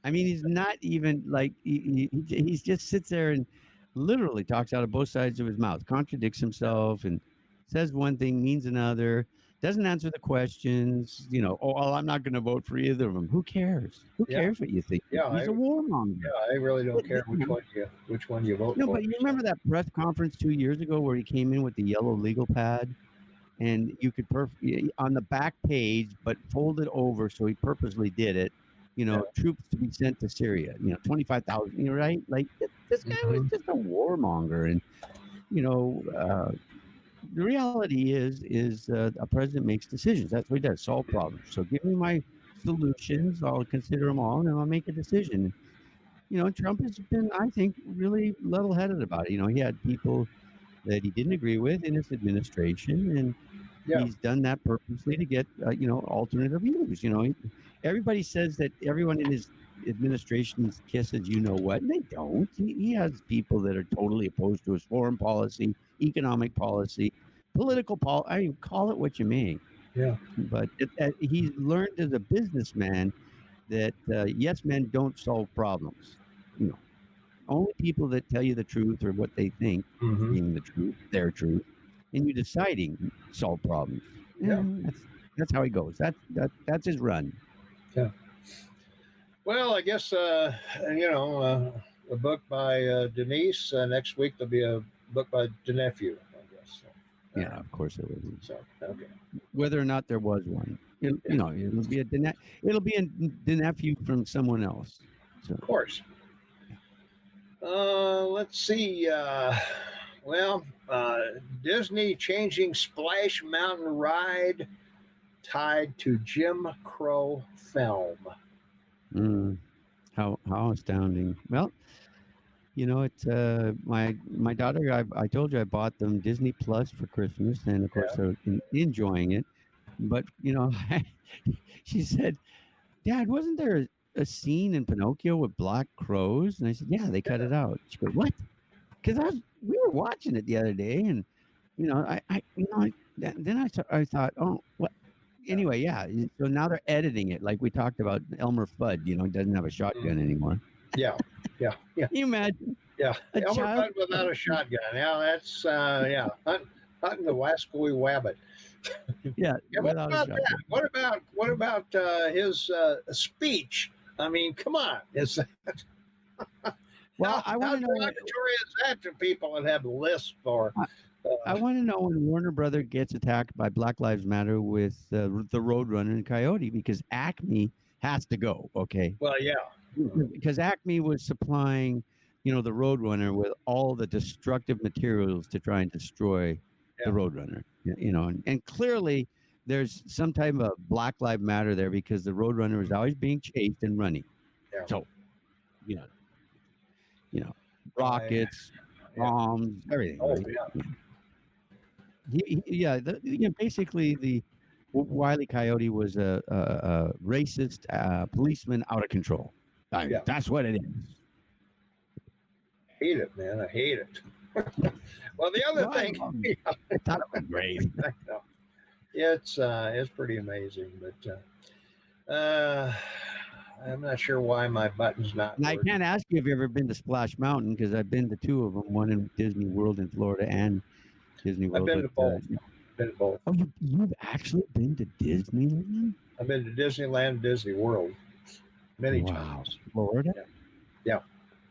I mean, he's not even like he just sits there and literally talks out of both sides of his mouth, contradicts himself, and says one thing, means another. Doesn't answer the questions. I'm not going to vote for either of them. Who cares? Who cares what you think? Yeah, he's a warmonger. Yeah, I really don't care which one you vote for. No, but you remember that press conference 2 years ago where he came in with the yellow legal pad, and you could on the back page, but fold it over, so he purposely did it. Troops to be sent to Syria. 25,000. Right? Like this guy was just a warmonger, and the reality is a president makes decisions. That's what he does, solve problems. So give me my solutions. I'll consider them all, and I'll make a decision. Trump has been, I think, really level-headed about it. He had people that he didn't agree with in his administration, and he's done that purposely to get, alternative views. Everybody says that everyone in his administration kisses what, and they don't. He has people that are totally opposed to his foreign policy, economic policy, political policy. I mean, call it what you may. Yeah. But he's learned as a businessman that yes men don't solve problems. Only people that tell you the truth or what they think being the truth, their truth, and you deciding solve problems. Yeah. That's how he goes. That's his run. Yeah. Well, I guess a book by Denise. Next week there'll be a book by the nephew, I guess. So, Yeah, of course it will. So okay. Whether or not there was one, you know, it'll be the nephew from someone else. So. Of course. Let's see. Disney changing Splash Mountain ride tied to Jim Crow film. How astounding! Well, you know, it's my daughter. I told you I bought them Disney Plus for Christmas, and of course they're enjoying it. But you know, she said, "Dad, wasn't there a scene in Pinocchio with black crows?" And I said, "Yeah, they cut it out." She goes, "What?" Because we were watching it the other day, and you know, then I thought, oh, what? Anyway, yeah. So now they're editing it, like we talked about. Elmer Fudd, you know, doesn't have a shotgun anymore. Yeah. Can you imagine? Yeah, Elmer child- Fudd without a shotgun. Yeah, that's hunting the wascally wabbit. Yeah. What without a about shotgun. that? What about his speech? I mean, come on. Is that Well, I want to know. derogatory is that to people that have lists for? I want to know when Warner Brother gets attacked by Black Lives Matter with the Roadrunner and Coyote, because Acme has to go. Okay. Well, yeah. Because Acme was supplying, you know, the Roadrunner with all the destructive materials to try and destroy the Roadrunner. You know, and clearly there's some type of Black Lives Matter there, because the Roadrunner is always being chased and running. Yeah. So, you know, rockets, bombs, everything. Oh, right? Basically the Wile E. Coyote was a racist policeman out of control. That's what it is. I hate it, man. I hate it. Well, the other thing, I thought it was great. it's pretty amazing, but I'm not sure why my button's not. And I can't ask you if you've ever been to Splash Mountain, because I've been to two of them, one in Disney World in Florida and Disney World. I've been to both. Been to both. Oh, you've actually been to Disneyland? I've been to Disneyland, Disney World, many times. Florida? Yeah,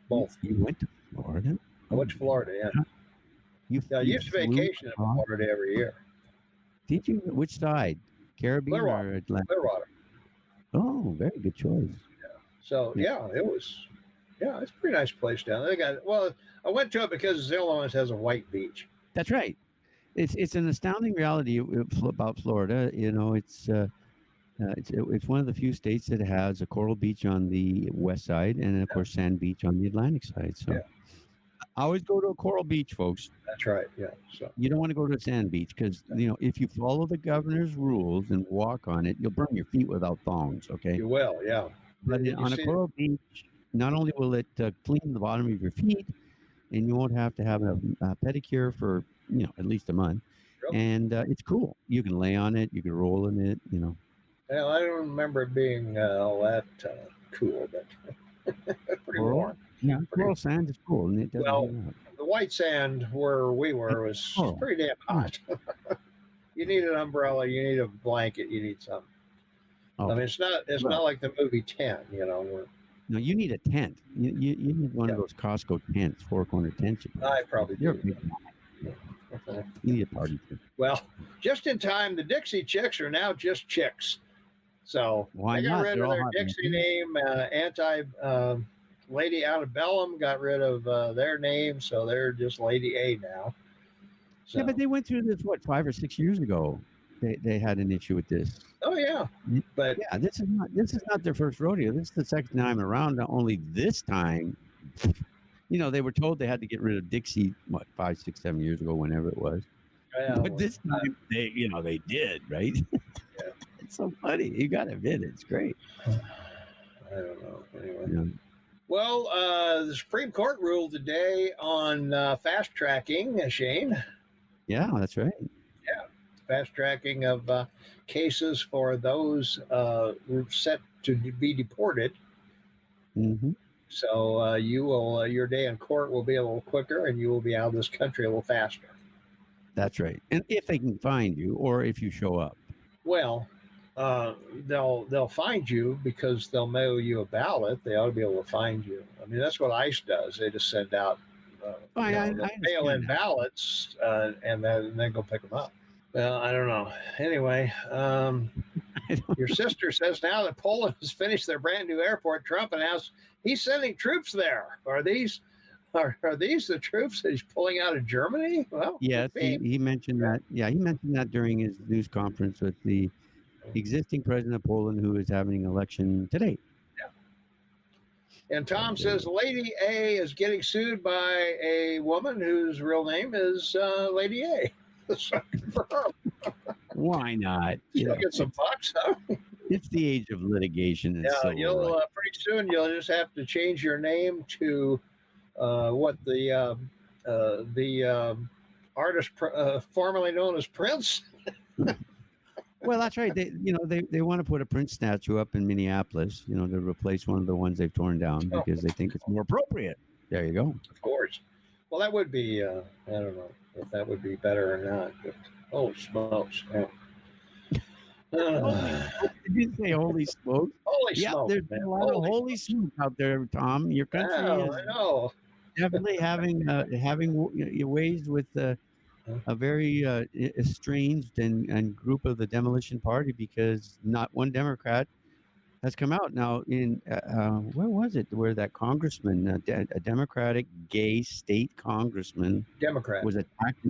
both. You went to Florida? I went to Florida. Yeah. I used to vacation in Florida every year. Did you? Which side? Caribbean or Atlantic? Clearwater. Oh, very good choice. Yeah. So it was. Yeah, it's a pretty nice place down there. I went to it because the only one that has a white beach. That's right. It's an astounding reality about Florida. You know, it's one of the few states that has a coral beach on the west side, and of course sand beach on the Atlantic side. So I always go to a coral beach, folks. That's right. Yeah. So you don't want to go to a sand beach, because you know, if you follow the governor's rules and walk on it, you'll burn your feet without thongs. Okay. You will. Yeah. But on a coral beach, not only will it clean the bottom of your feet, and you won't have to have a pedicure for, you know, at least a month. Yep. And it's cool. You can lay on it. You can roll in it, you know. Well, I don't remember it being all that cool, but pretty warm. Yeah, coral sand is cool. And it doesn't the white sand where we were was pretty damn hot. You need an umbrella. You need a blanket. You need something. I mean, it's not like the movie 10, you know. No, you need a tent. You need one of those Costco tents, four-corner tents. I probably do. You need a party tent. Well, just in time, the Dixie Chicks are now just Chicks. So they got rid of their Dixie name. Lady Antebellum got rid of their name, so they're just Lady A now. So. Yeah, but they went through this 5 or 6 years ago. They had an issue with this. Oh yeah, but yeah, this is not their first rodeo. This is the second time around. Only this time, you know, they were told they had to get rid of Dixie 5, 6, 7 years ago, whenever it was. Yeah, but this time they did, right? Yeah. It's so funny. You got to admit it. It's great. I don't know. Anyway. Yeah. Well, the Supreme Court ruled today on fast tracking, Shane. Yeah, that's right. Yeah, fast tracking of cases for those set to be deported. Mm-hmm. So your day in court will be a little quicker, and you will be out of this country a little faster. That's right. And if they can find you, or if you show up. Well, they'll find you because they'll mail you a ballot. They ought to be able to find you. I mean, that's what ICE does. They just send out mail-in ballots and then go pick them up. Well, I don't know. Anyway, your sister says now that Poland has finished their brand new airport, Trump announced he's sending troops there. Are these the troops that he's pulling out of Germany? Well, yes, he mentioned that. Yeah, he mentioned that during his news conference with the existing president of Poland, who is having an election today. Yeah. And Tom says Lady A is getting sued by a woman whose real name is Lady A. For her. Why not? You'll get some bucks, huh? It's the age of litigation. You'll pretty soon you'll just have to change your name to what the artist formerly known as Prince. Well, that's right. They want to put a Prince statue up in Minneapolis, to replace one of the ones they've torn down because they think it's more appropriate. There you go. Of course. Well, that would be, I don't know if that would be better or not, but holy smokes. Did you say holy smokes? Holy smokes. There's a lot of holy smoke out there, Tom. Your country is I know. definitely having ways with a very estranged and group of the Demolition Party, because not one Democrat has come out now. In where was it where that congressman, a Democratic gay state congressman, was attacked,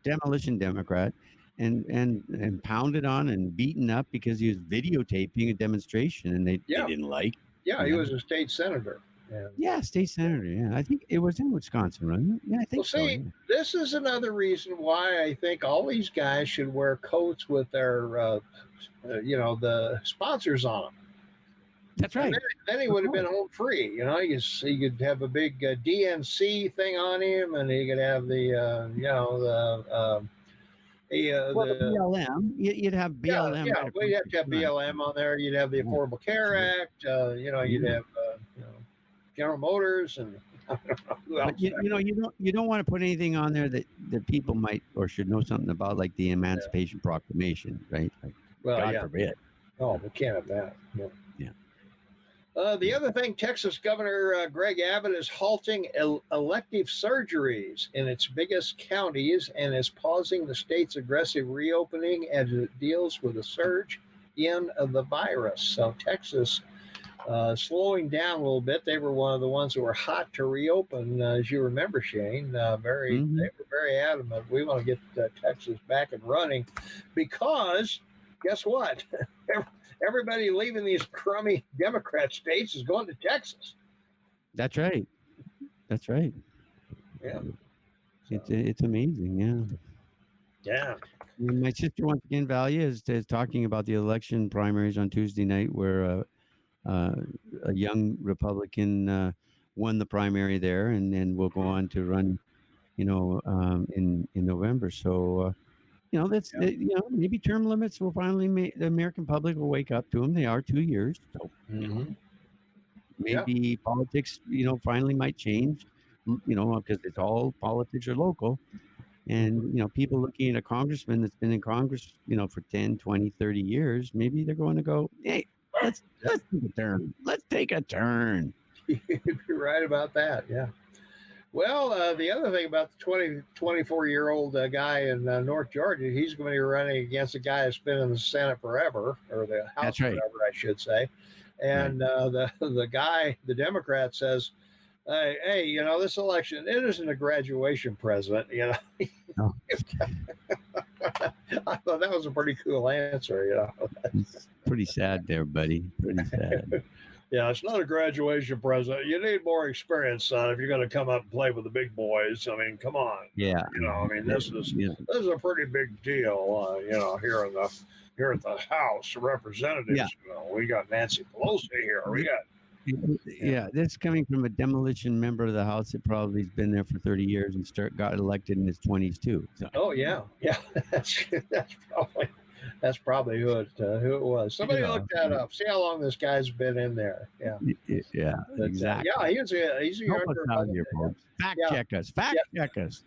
demolition Democrat, and pounded on and beaten up because he was videotaping a demonstration, and they didn't like. Yeah, he was a state senator. Yeah, state senator. Yeah, I think it was in Wisconsin, wasn't it? Yeah, I think so. See, this is another reason why I think all these guys should wear coats with their, the sponsors on them. That's right. Then he would have been home free. He could have a big DNC thing on him, and he could have the BLM. You'd have BLM. Yeah, well, you'd have to have BLM on there. You'd have the Affordable Care Act. You'd have General Motors, and I don't know who else. But you don't want to put anything on there that people might or should know something about, like the Emancipation Proclamation, right? Like, God forbid. Oh, we can't have that. No. Yeah. The other thing, Texas Governor Greg Abbott is halting elective surgeries in its biggest counties and is pausing the state's aggressive reopening as it deals with a surge in the virus. So Texas slowing down a little bit. They were one of the ones that were hot to reopen, as you remember, Shane. They were very adamant. We want to get Texas back and running because guess what? Everybody leaving these crummy Democrat states is going to Texas. That's right. Yeah. It's amazing. Yeah. And my sister, once again, Valia, is talking about the election primaries on Tuesday night, where a young Republican won the primary there, and then will go on to run, in November. So, maybe term limits will finally the American public will wake up to them. They are 2 years, so maybe politics, finally might change, because it's all politics are local. And, people looking at a congressman that's been in Congress, for 10, 20, 30 years, maybe they're going to go, hey, let's take a turn. Let's take a turn. You're right about that. Yeah. Well, the other thing about the 24-year-old guy in North Georgia, he's going to be running against a guy that's been in the Senate forever, or the House forever, I should say. And the guy, the Democrat, says, hey, this election, it isn't a graduation present, Oh. I thought that was a pretty cool answer, It's pretty sad there, buddy. Pretty sad. Yeah, it's not a graduation present. You need more experience, son, if you're going to come up and play with the big boys. I mean, come on. Yeah. This is a pretty big deal, here at the House of Representatives. Yeah. We got Nancy Pelosi here. We got this coming from a demolition member of the House that probably has been there for 30 years and got elected in his 20s too. So. Oh yeah, that's probably who it was. Somebody look that up. See how long this guy's been in there. Yeah. Yeah. Exactly. He's a younger. Fact check us. Check us.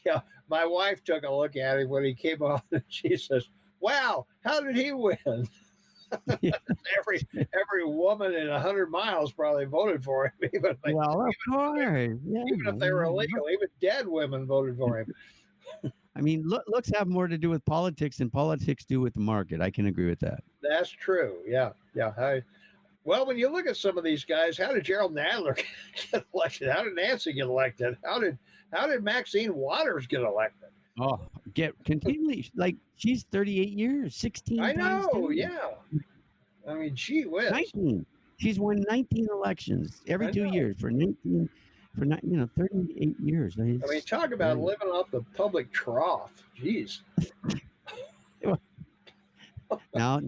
Yeah, my wife took a look at him when he came on, and she says, wow, how did he win? Yeah. every woman in 100 miles probably voted for him, even if they, Well, of course. Yeah. even if they were illegal. Even dead women voted for him. I mean, looks have more to do with politics than politics do with the market. I can agree with that. That's true. Yeah. Well, when you look at some of these guys, how did Gerald Nadler get elected? How did Nancy get elected? How did Maxine Waters get elected? Oh, continually, like she's 38 years, 16 I times. know, yeah. I mean, gee whiz. 19. She's won 19 elections every 2 years for 19, for 38 years. I mean, talk about living off the public trough. Jeez. No,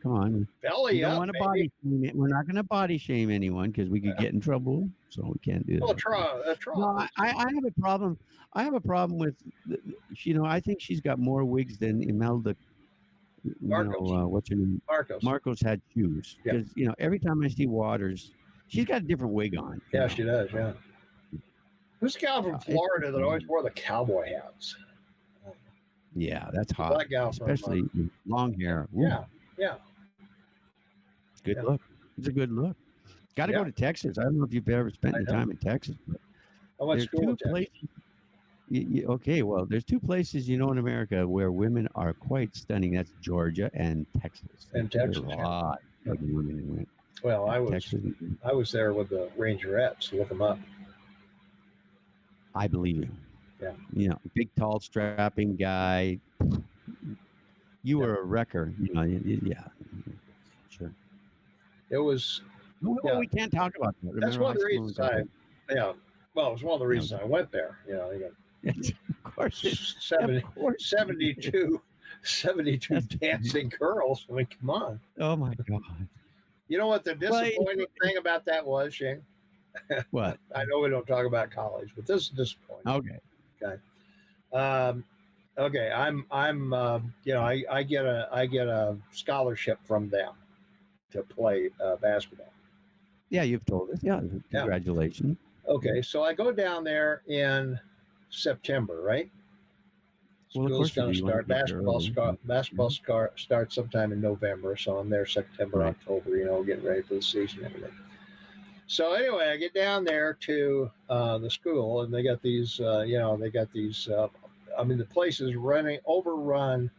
come on. Belly up, want to body shame. We're not going to body shame anyone because we could get in trouble, so we can't do that. Well, trough. No, I have a problem. I have a problem with, I think she's got more wigs than Imelda. What's her name? Marcos had shoes. Because, every time I see Waters, she's got a different wig on. Yeah, she does, yeah. Who's the gal from Florida that always wore the cowboy hats? Yeah, that's hot. That gal especially long hair. Ooh. Yeah. Good look. It's a good look. Got to go to Texas. I don't know if you've ever spent any time in Texas. But I went to school in Texas. Okay, well, there's two places in America where women are quite stunning. That's Georgia and Texas. And Texas. There's a lot of women that went. Well, I was there with the Rangerettes. Look them up. I believe you. Yeah. Big, tall, strapping guy. You were a wrecker. Yeah. Sure. It was. Well, we can't talk about that. That's one of the reasons well, it was one of the reasons I went there. Of course. 72 dancing girls. I mean, come on. Oh, my God. You know what the disappointing thing about that was, Shane? What? I know we don't talk about college, but this is disappointing. Okay. I'm I get a scholarship from them to play basketball. Yeah, you've told us. Yeah, congratulations. Okay, so I go down there in September, right? Well, School's going to start. Basketball starts sometime in November, so I'm there September, October, getting ready for the season and everything. So anyway, I get down there to the school, and they got these, the place is overrun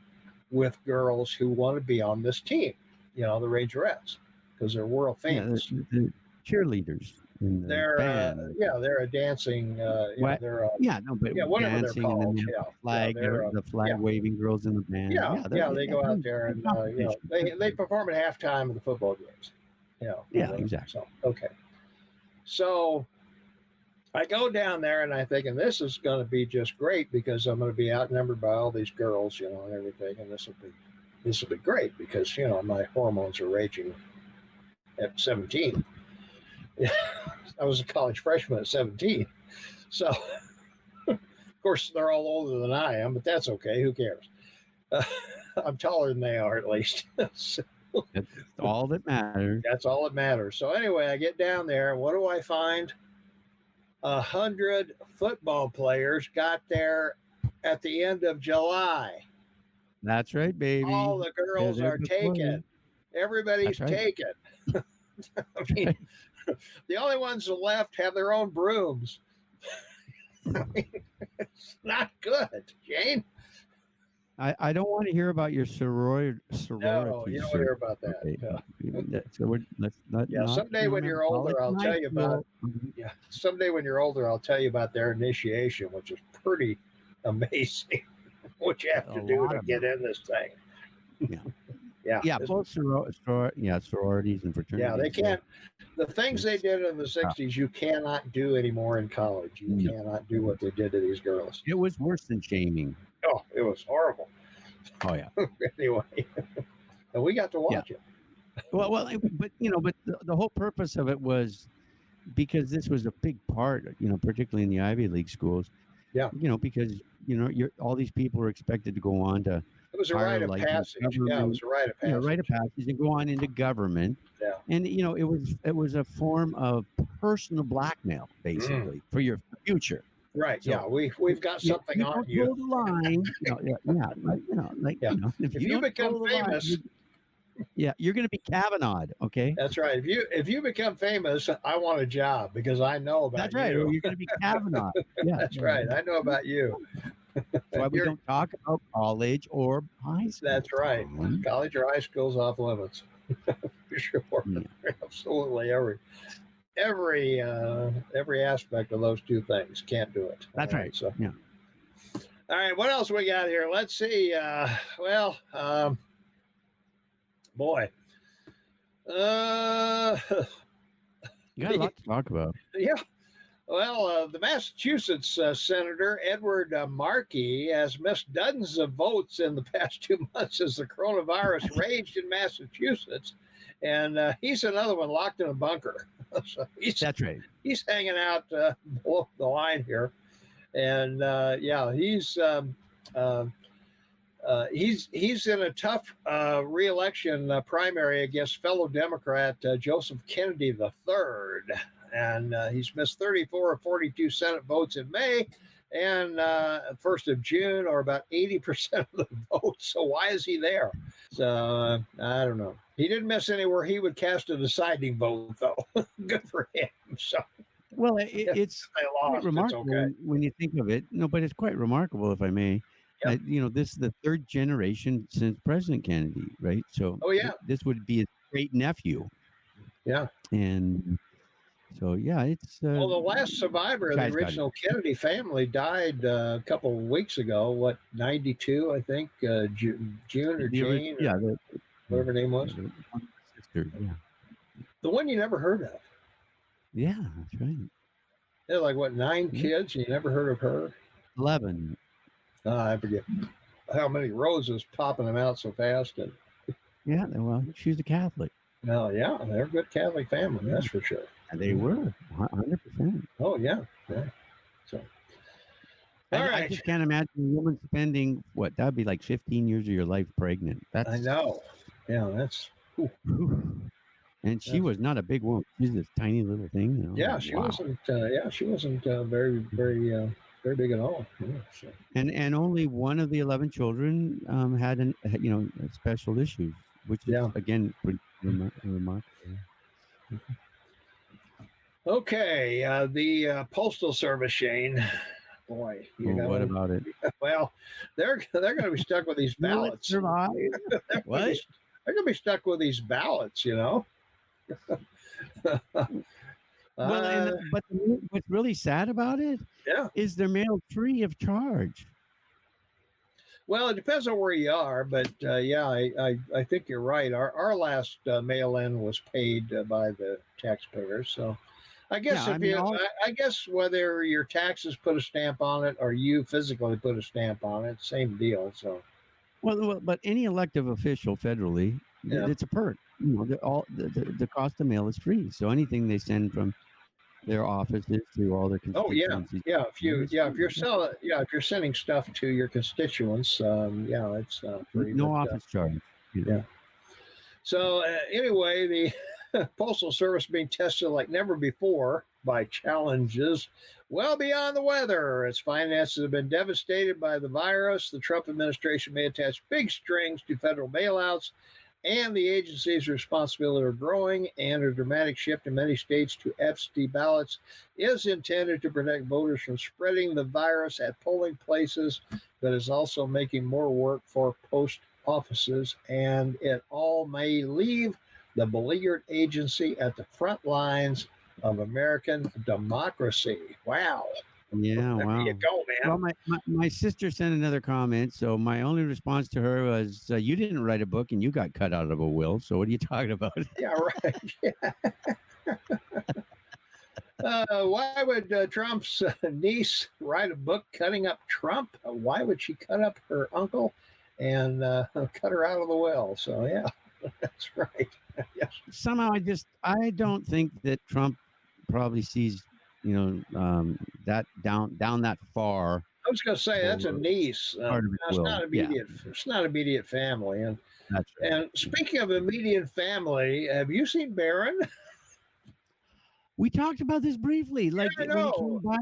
with girls who want to be on this team, the Rangerettes, because they're world famous. Yeah, the cheerleaders. They're they're a dancing. Whatever they're called. The flag waving girls in the band. They go out there and they perform at halftime of the football games. Exactly. So, okay. So I go down there and I'm thinking this is going to be just great because I'm going to be outnumbered by all these girls, and everything, and this will be great because my hormones are raging at 17. I was a college freshman at 17. So, of course, they're all older than I am, but that's okay. Who cares? I'm taller than they are, at least. So, that's all that matters. That's all that matters. So anyway, I get down there. What do I find? 100 football players got there at the end of July. That's right, baby. All the girls are taken. Everybody's taken. I mean, the only ones that left have their own brooms. I mean, it's not good, Jane. I don't want to hear about your sorority. No, you don't want to hear about that. Okay. No. So let's not. Yeah, someday when you're older, I'll tell you about. Yeah, someday when you're older, I'll tell you about their initiation, which is pretty amazing. What you have to do to get in this thing. Yeah. Both sororities and fraternities. Yeah, they can't. The things they did in the 60s, you cannot do anymore in college. You cannot do what they did to these girls. It was worse than shaming. Oh, it was horrible. Oh, yeah. Anyway, and we got to watch it. But the whole purpose of it was because this was a big part, particularly in the Ivy League schools. Yeah. Because, all these people were expected to go on to. It was a rite of passage. Yeah, it was a rite of passage. Rite of passage and go on into government. Yeah. And it was a form of personal blackmail, basically, for your future. Right. So, yeah. We've got something you on don't you. toe the line. Yeah. If If you you don't become toe the line, famous, you're going to be Kavanaghed. Okay. that's right. If you become famous, I want a job because I know about That's right. Or you. you're going to be Kavanaghed. Yeah. That's right. I know about you. That's why we You're, don't talk about college or high school. that's right. Tom. College or high school's off limits. For sure. Yeah. Absolutely every aspect of those two things. Can't do it. That's All right. So Yeah. all right, what else we got here? Let's see. Boy. You got a lot to talk about. Yeah. Well, the Massachusetts Senator Edward Markey has missed dozens of votes in the past 2 months as the coronavirus raged in Massachusetts, and he's another one locked in a bunker. So That's right. He's hanging out below the line here, and he's in a tough re-election primary against fellow Democrat Joseph Kennedy III. And he's missed 34 of 42 Senate votes in May and 1st of June, or about 80% of the votes. So why is he there? So I don't know. He didn't miss anywhere he would cast a deciding vote, though. Good for him. So, well, it's quite remarkable when you think of it. No, but it's quite remarkable, if I may. Yep. This is the third generation since President Kennedy, right? So, this would be his great nephew. Yeah. And so, it's. The last survivor of the original Kennedy family died a couple of weeks ago. 92, I think, June or Jane? Whatever her name was. Sister, yeah. The one you never heard of. Yeah, that's right. They're 9 kids, and you never heard of her? 11. I forget how many roses popping them out so fast. And yeah, well, she's a Catholic. Oh, yeah, they're a good Catholic family, that's for sure. And they were 100%. Oh, yeah. So, I just can't imagine a woman spending that'd be like 15 years of your life pregnant. I know. Yeah, that's. And she was not a big woman. She's this tiny little thing. Yeah, she wasn't. She wasn't very, very. Very big at all. Yeah, so. And only one of the 11 children had special issues, which is again pretty remarkable. Okay, the Postal Service, Shane. Boy, what about it? Well, they're going to be stuck with these ballots. Survive? What? They're going to be stuck with these ballots. Well, but what's really sad about it is they're mailed free of charge. Well, it depends on where you are, but I think you're right. Our last mail-in was paid by the taxpayers, so I guess I guess whether your taxes put a stamp on it or you physically put a stamp on it, same deal. So, well, but any elective official federally, it's a perk. The cost of mail is free, so anything they send from their offices to all their constituencies. If you're sending stuff to your constituents, it's free. No office charge. Yeah. So anyway, the Postal Service being tested like never before by challenges well beyond the weather. Its finances have been devastated by the virus. The Trump administration may attach big strings to federal bailouts, and the agency's responsibility are growing, and a dramatic shift in many states to absentee ballots is intended to protect voters from spreading the virus at polling places, but is also making more work for post offices, and it all may leave the beleaguered agency at the front lines of American democracy. Wow. Yeah, wow. There you go, man. Well, my sister sent another comment, so my only response to her was, you didn't write a book and you got cut out of a will, so what are you talking about? Yeah, right. Why would Trump's niece write a book cutting up Trump? Why would she cut up her uncle and cut her out of the will? So, yeah, that's right. Yes. Somehow I don't think that Trump probably sees that down that far. I was going to say that's a niece. It's not immediate. Yeah. It's not immediate family. And that's right. And speaking of immediate family, have you seen Barron? We talked about this briefly. Like I when he came know. back.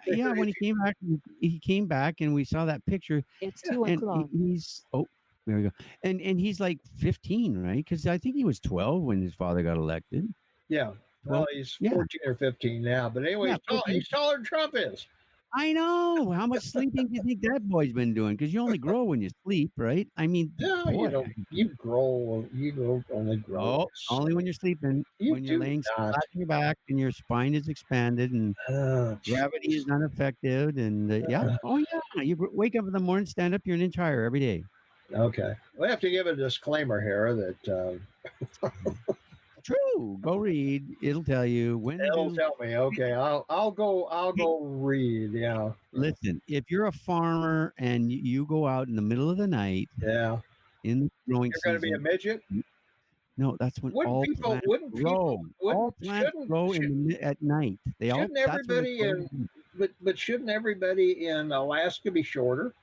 Yeah, when he came back, and we saw that picture. It's 2 And o'clock. he's there we go. And he's like 15, right? Because I think he was 12 when his father got elected. Yeah. Well, 12. he's Yeah. 14 or 15 now. But anyway, Yeah, 14. he's taller than Trump is. I know. How much sleeping do you think that boy's been doing? Because you only grow when you sleep, right? I mean, No, you boy. don't. You grow. Only grow. Oh, only when you're sleeping. You When you're do laying not. flat on your back and your spine is expanded and Oh, gravity is unaffected. And yeah. Oh, yeah. You wake up in the morning, stand up, you're an inch higher every day. Okay. We have to give a disclaimer here that True. Go read. It'll tell you when. it'll tell me. Okay, I'll go read. Yeah. Listen, if you're a farmer and you go out in the middle of the night Yeah. in the growing You're going to be a season, midget. no, that's when Wouldn't all people? plants Wouldn't grow. people? All plants Shouldn't grow at night. They all. shouldn't That's when everybody they grow. in? But shouldn't everybody in Alaska be shorter?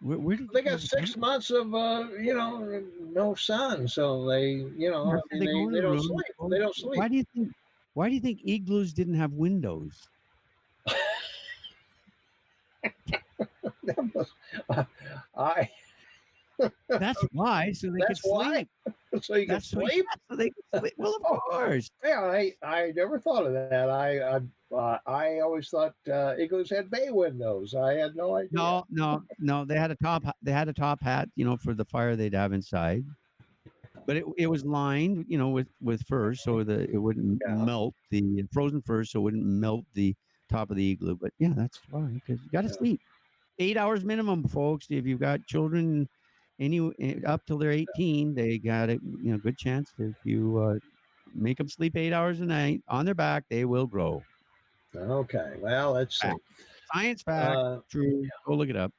Where did They you got come 6 from? months of no sun, so they Or I they go mean, in they a don't room. sleep. They don't sleep. Why do you think? Why do you think igloos didn't have windows? I That's why, so they could That's why? sleep. so you can That's so, sleep. so they could sleep. Well, of Oh, course. Yeah, I never thought of that. I always thought igloos had bay windows. I had no idea. No. They had a top. They had a top hat, for the fire they'd have inside. But it was lined, with fur, so that it wouldn't Yeah. melt the frozen fur, so it wouldn't melt the top of the igloo. But yeah, that's why, because you got to Yeah. sleep 8 hours minimum, folks. If you've got children, up till they're 18, they got a good chance. If you make them sleep 8 hours a night on their back, they will grow. Okay, well, let's see. Fact. Science fact, true. Go look it up.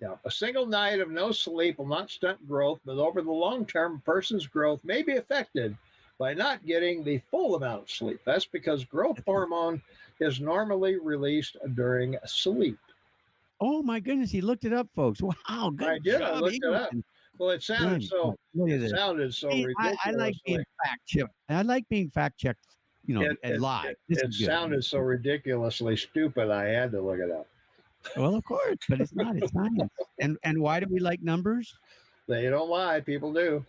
Yeah, a single night of no sleep will not stunt growth, but over the long term, a person's growth may be affected by not getting the full amount of sleep. That's because growth hormone is normally released during sleep. Oh my goodness, he looked it up, folks. Wow, good I did. I job. looked it up. England. Well, it sounded Good. so. Look at It this. sounded so See, ridiculous. I like being fact checked. I like being fact checked, and live. This It is good. sounded so ridiculously stupid. I had to look it up. Well, of course, but it's not. It's science. And why do we like numbers? They don't lie. People do.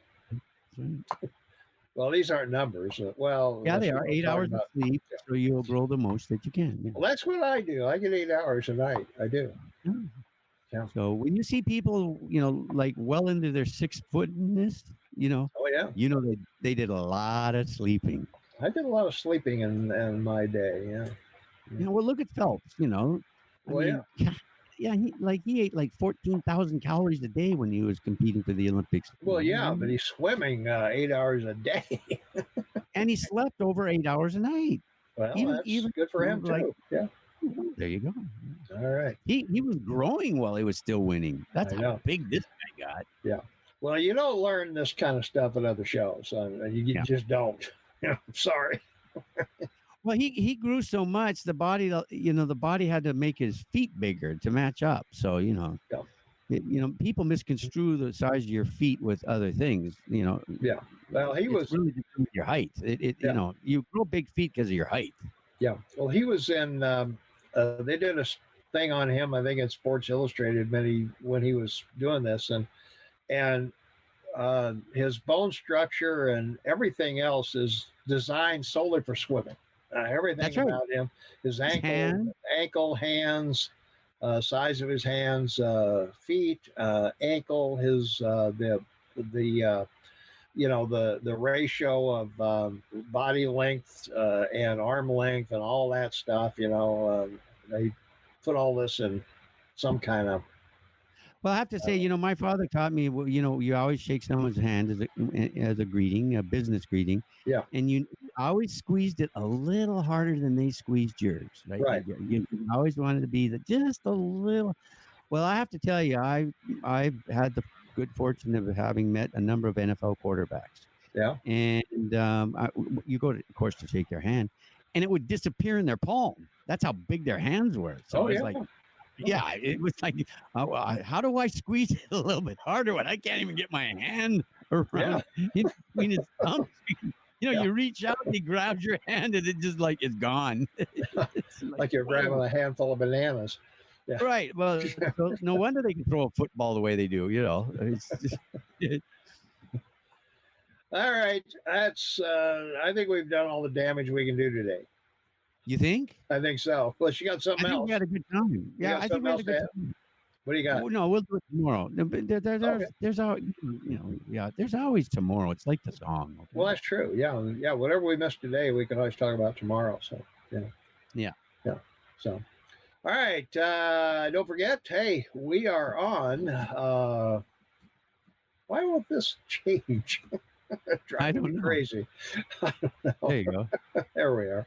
Well, these aren't numbers. Well, Yeah, that's they what are I'm 8 talking hours of about. sleep, so you'll grow the most that you can. Yeah. Well, that's what I do. I get 8 hours a night. I do. Yeah. Yeah. So when you see people, like well into their 6-footness, Oh yeah. They did a lot of sleeping. I did a lot of sleeping in my day. Yeah. Well, look at Phelps. Well, yeah, he ate like 14,000 calories a day when he was competing for the Olympics. Well, yeah, but he's swimming 8 hours a day. And he slept over 8 hours a night. Well, that's even good for him like- too. Yeah. There you go. All right. He was growing while he was still winning. That's I how know. big this guy got. Well, you don't learn this kind of stuff at other shows. You Yeah. just don't. I'm sorry. Well, he grew so much, the body had to make his feet bigger to match up. So people misconstrue the size of your feet with other things. Yeah. Well, he it's was. really just your height. Yeah. You grow big feet because of your height. Yeah. Well, he was in. They did a thing on him. I think in Sports Illustrated when he was doing this, and his bone structure and everything else is designed solely for swimming. Everything That's right. about him, his hand. ankle, hands, size of his hands, feet, ankle, his the the ratio of body length and arm length and all that stuff. They put all this in some kind of. Well, I have to say, my father taught me, you always shake someone's hand as a greeting, a business greeting. Yeah. And you always squeezed it a little harder than they squeezed yours, right? Right. You always wanted to be just a little. Well, I have to tell you, I've had the good fortune of having met a number of NFL quarterbacks. Yeah. And you go to, of course, to shake their hand, and it would disappear in their palm. That's how big their hands were. So it's like. Yeah, it was like, how do I squeeze it a little bit harder when I can't even get my hand around between his thumbs? You know, Yeah. you reach out, he grabs your hand, and it just like it's gone. It's Like you're grabbing whoa. a handful of bananas. Yeah. Right. Well, so no wonder they can throw a football the way they do. You know, it's just, All right. That's I think we've done all the damage we can do today. you think? I think so. Unless you got I something think else. we had a good time. You Yeah, got I think something we had else a to good add? time. What do you got? Oh, no, we'll do it tomorrow. No, but Okay. there's there's always tomorrow. It's like the song. Okay? Well, that's true. Yeah. Yeah. Whatever we missed today, we can always talk about tomorrow. So, yeah. Yeah. Yeah. So, all right. Don't forget, hey, we are on. Why won't this change? I Driving don't me know. crazy. I don't know. There you go. There we are.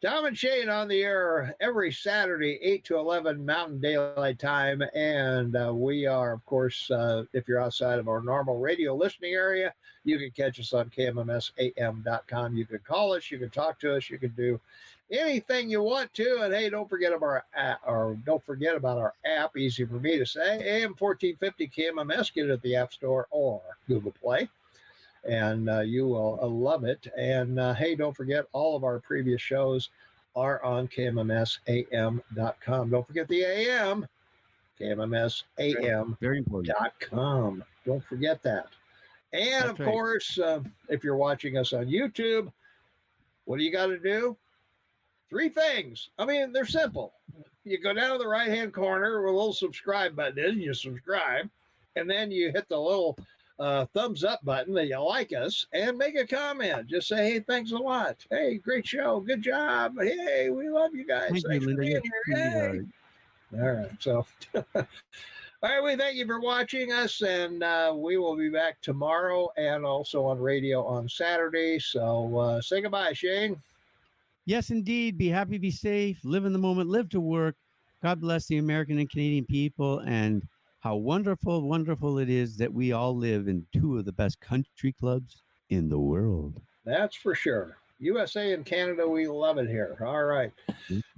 Tom and Shane on the air every Saturday, 8 to 11 Mountain Daylight Time. And we are, of course, if you're outside of our normal radio listening area, you can catch us on KMMSAM.com. You can call us, you can talk to us, you can do anything you want to. And hey, don't forget about our app. Easy for me to say. AM 1450 KMMS. Get it at the App Store or Google Play. And you will love it. And hey, don't forget, all of our previous shows are on KMMSAM.com. Don't forget the AM, KMMSAM.com. Very important. Don't forget that. And That's of right. course, if you're watching us on YouTube, what do you got to do? 3 things. I mean, they're simple. You go down to the right-hand corner where a little subscribe button is, and you subscribe, and then you hit the little thumbs up button that you like us and make a comment. Just say, hey, thanks a lot. Hey, great show. Good job. Hey, we love you guys. Thank you, Thanks for Linda. being You're here. really Hey. All right. So, all right. We thank you for watching us, and we will be back tomorrow and also on radio on Saturday. So, say goodbye, Shane. Yes, indeed. Be happy, be safe, live in the moment, live to work. God bless the American and Canadian people, and how wonderful, wonderful it is that we all live in 2 of the best country clubs in the world. That's for sure. USA and Canada, we love it here. All right.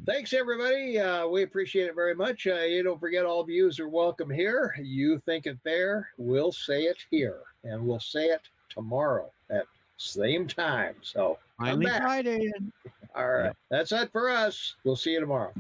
Thanks, everybody. We appreciate it very much. You don't forget, all views are welcome here. You think it there, we'll say it here. And we'll say it tomorrow at same time. So come Finally back. Friday. All right. Yep. That's it for us. We'll see you tomorrow.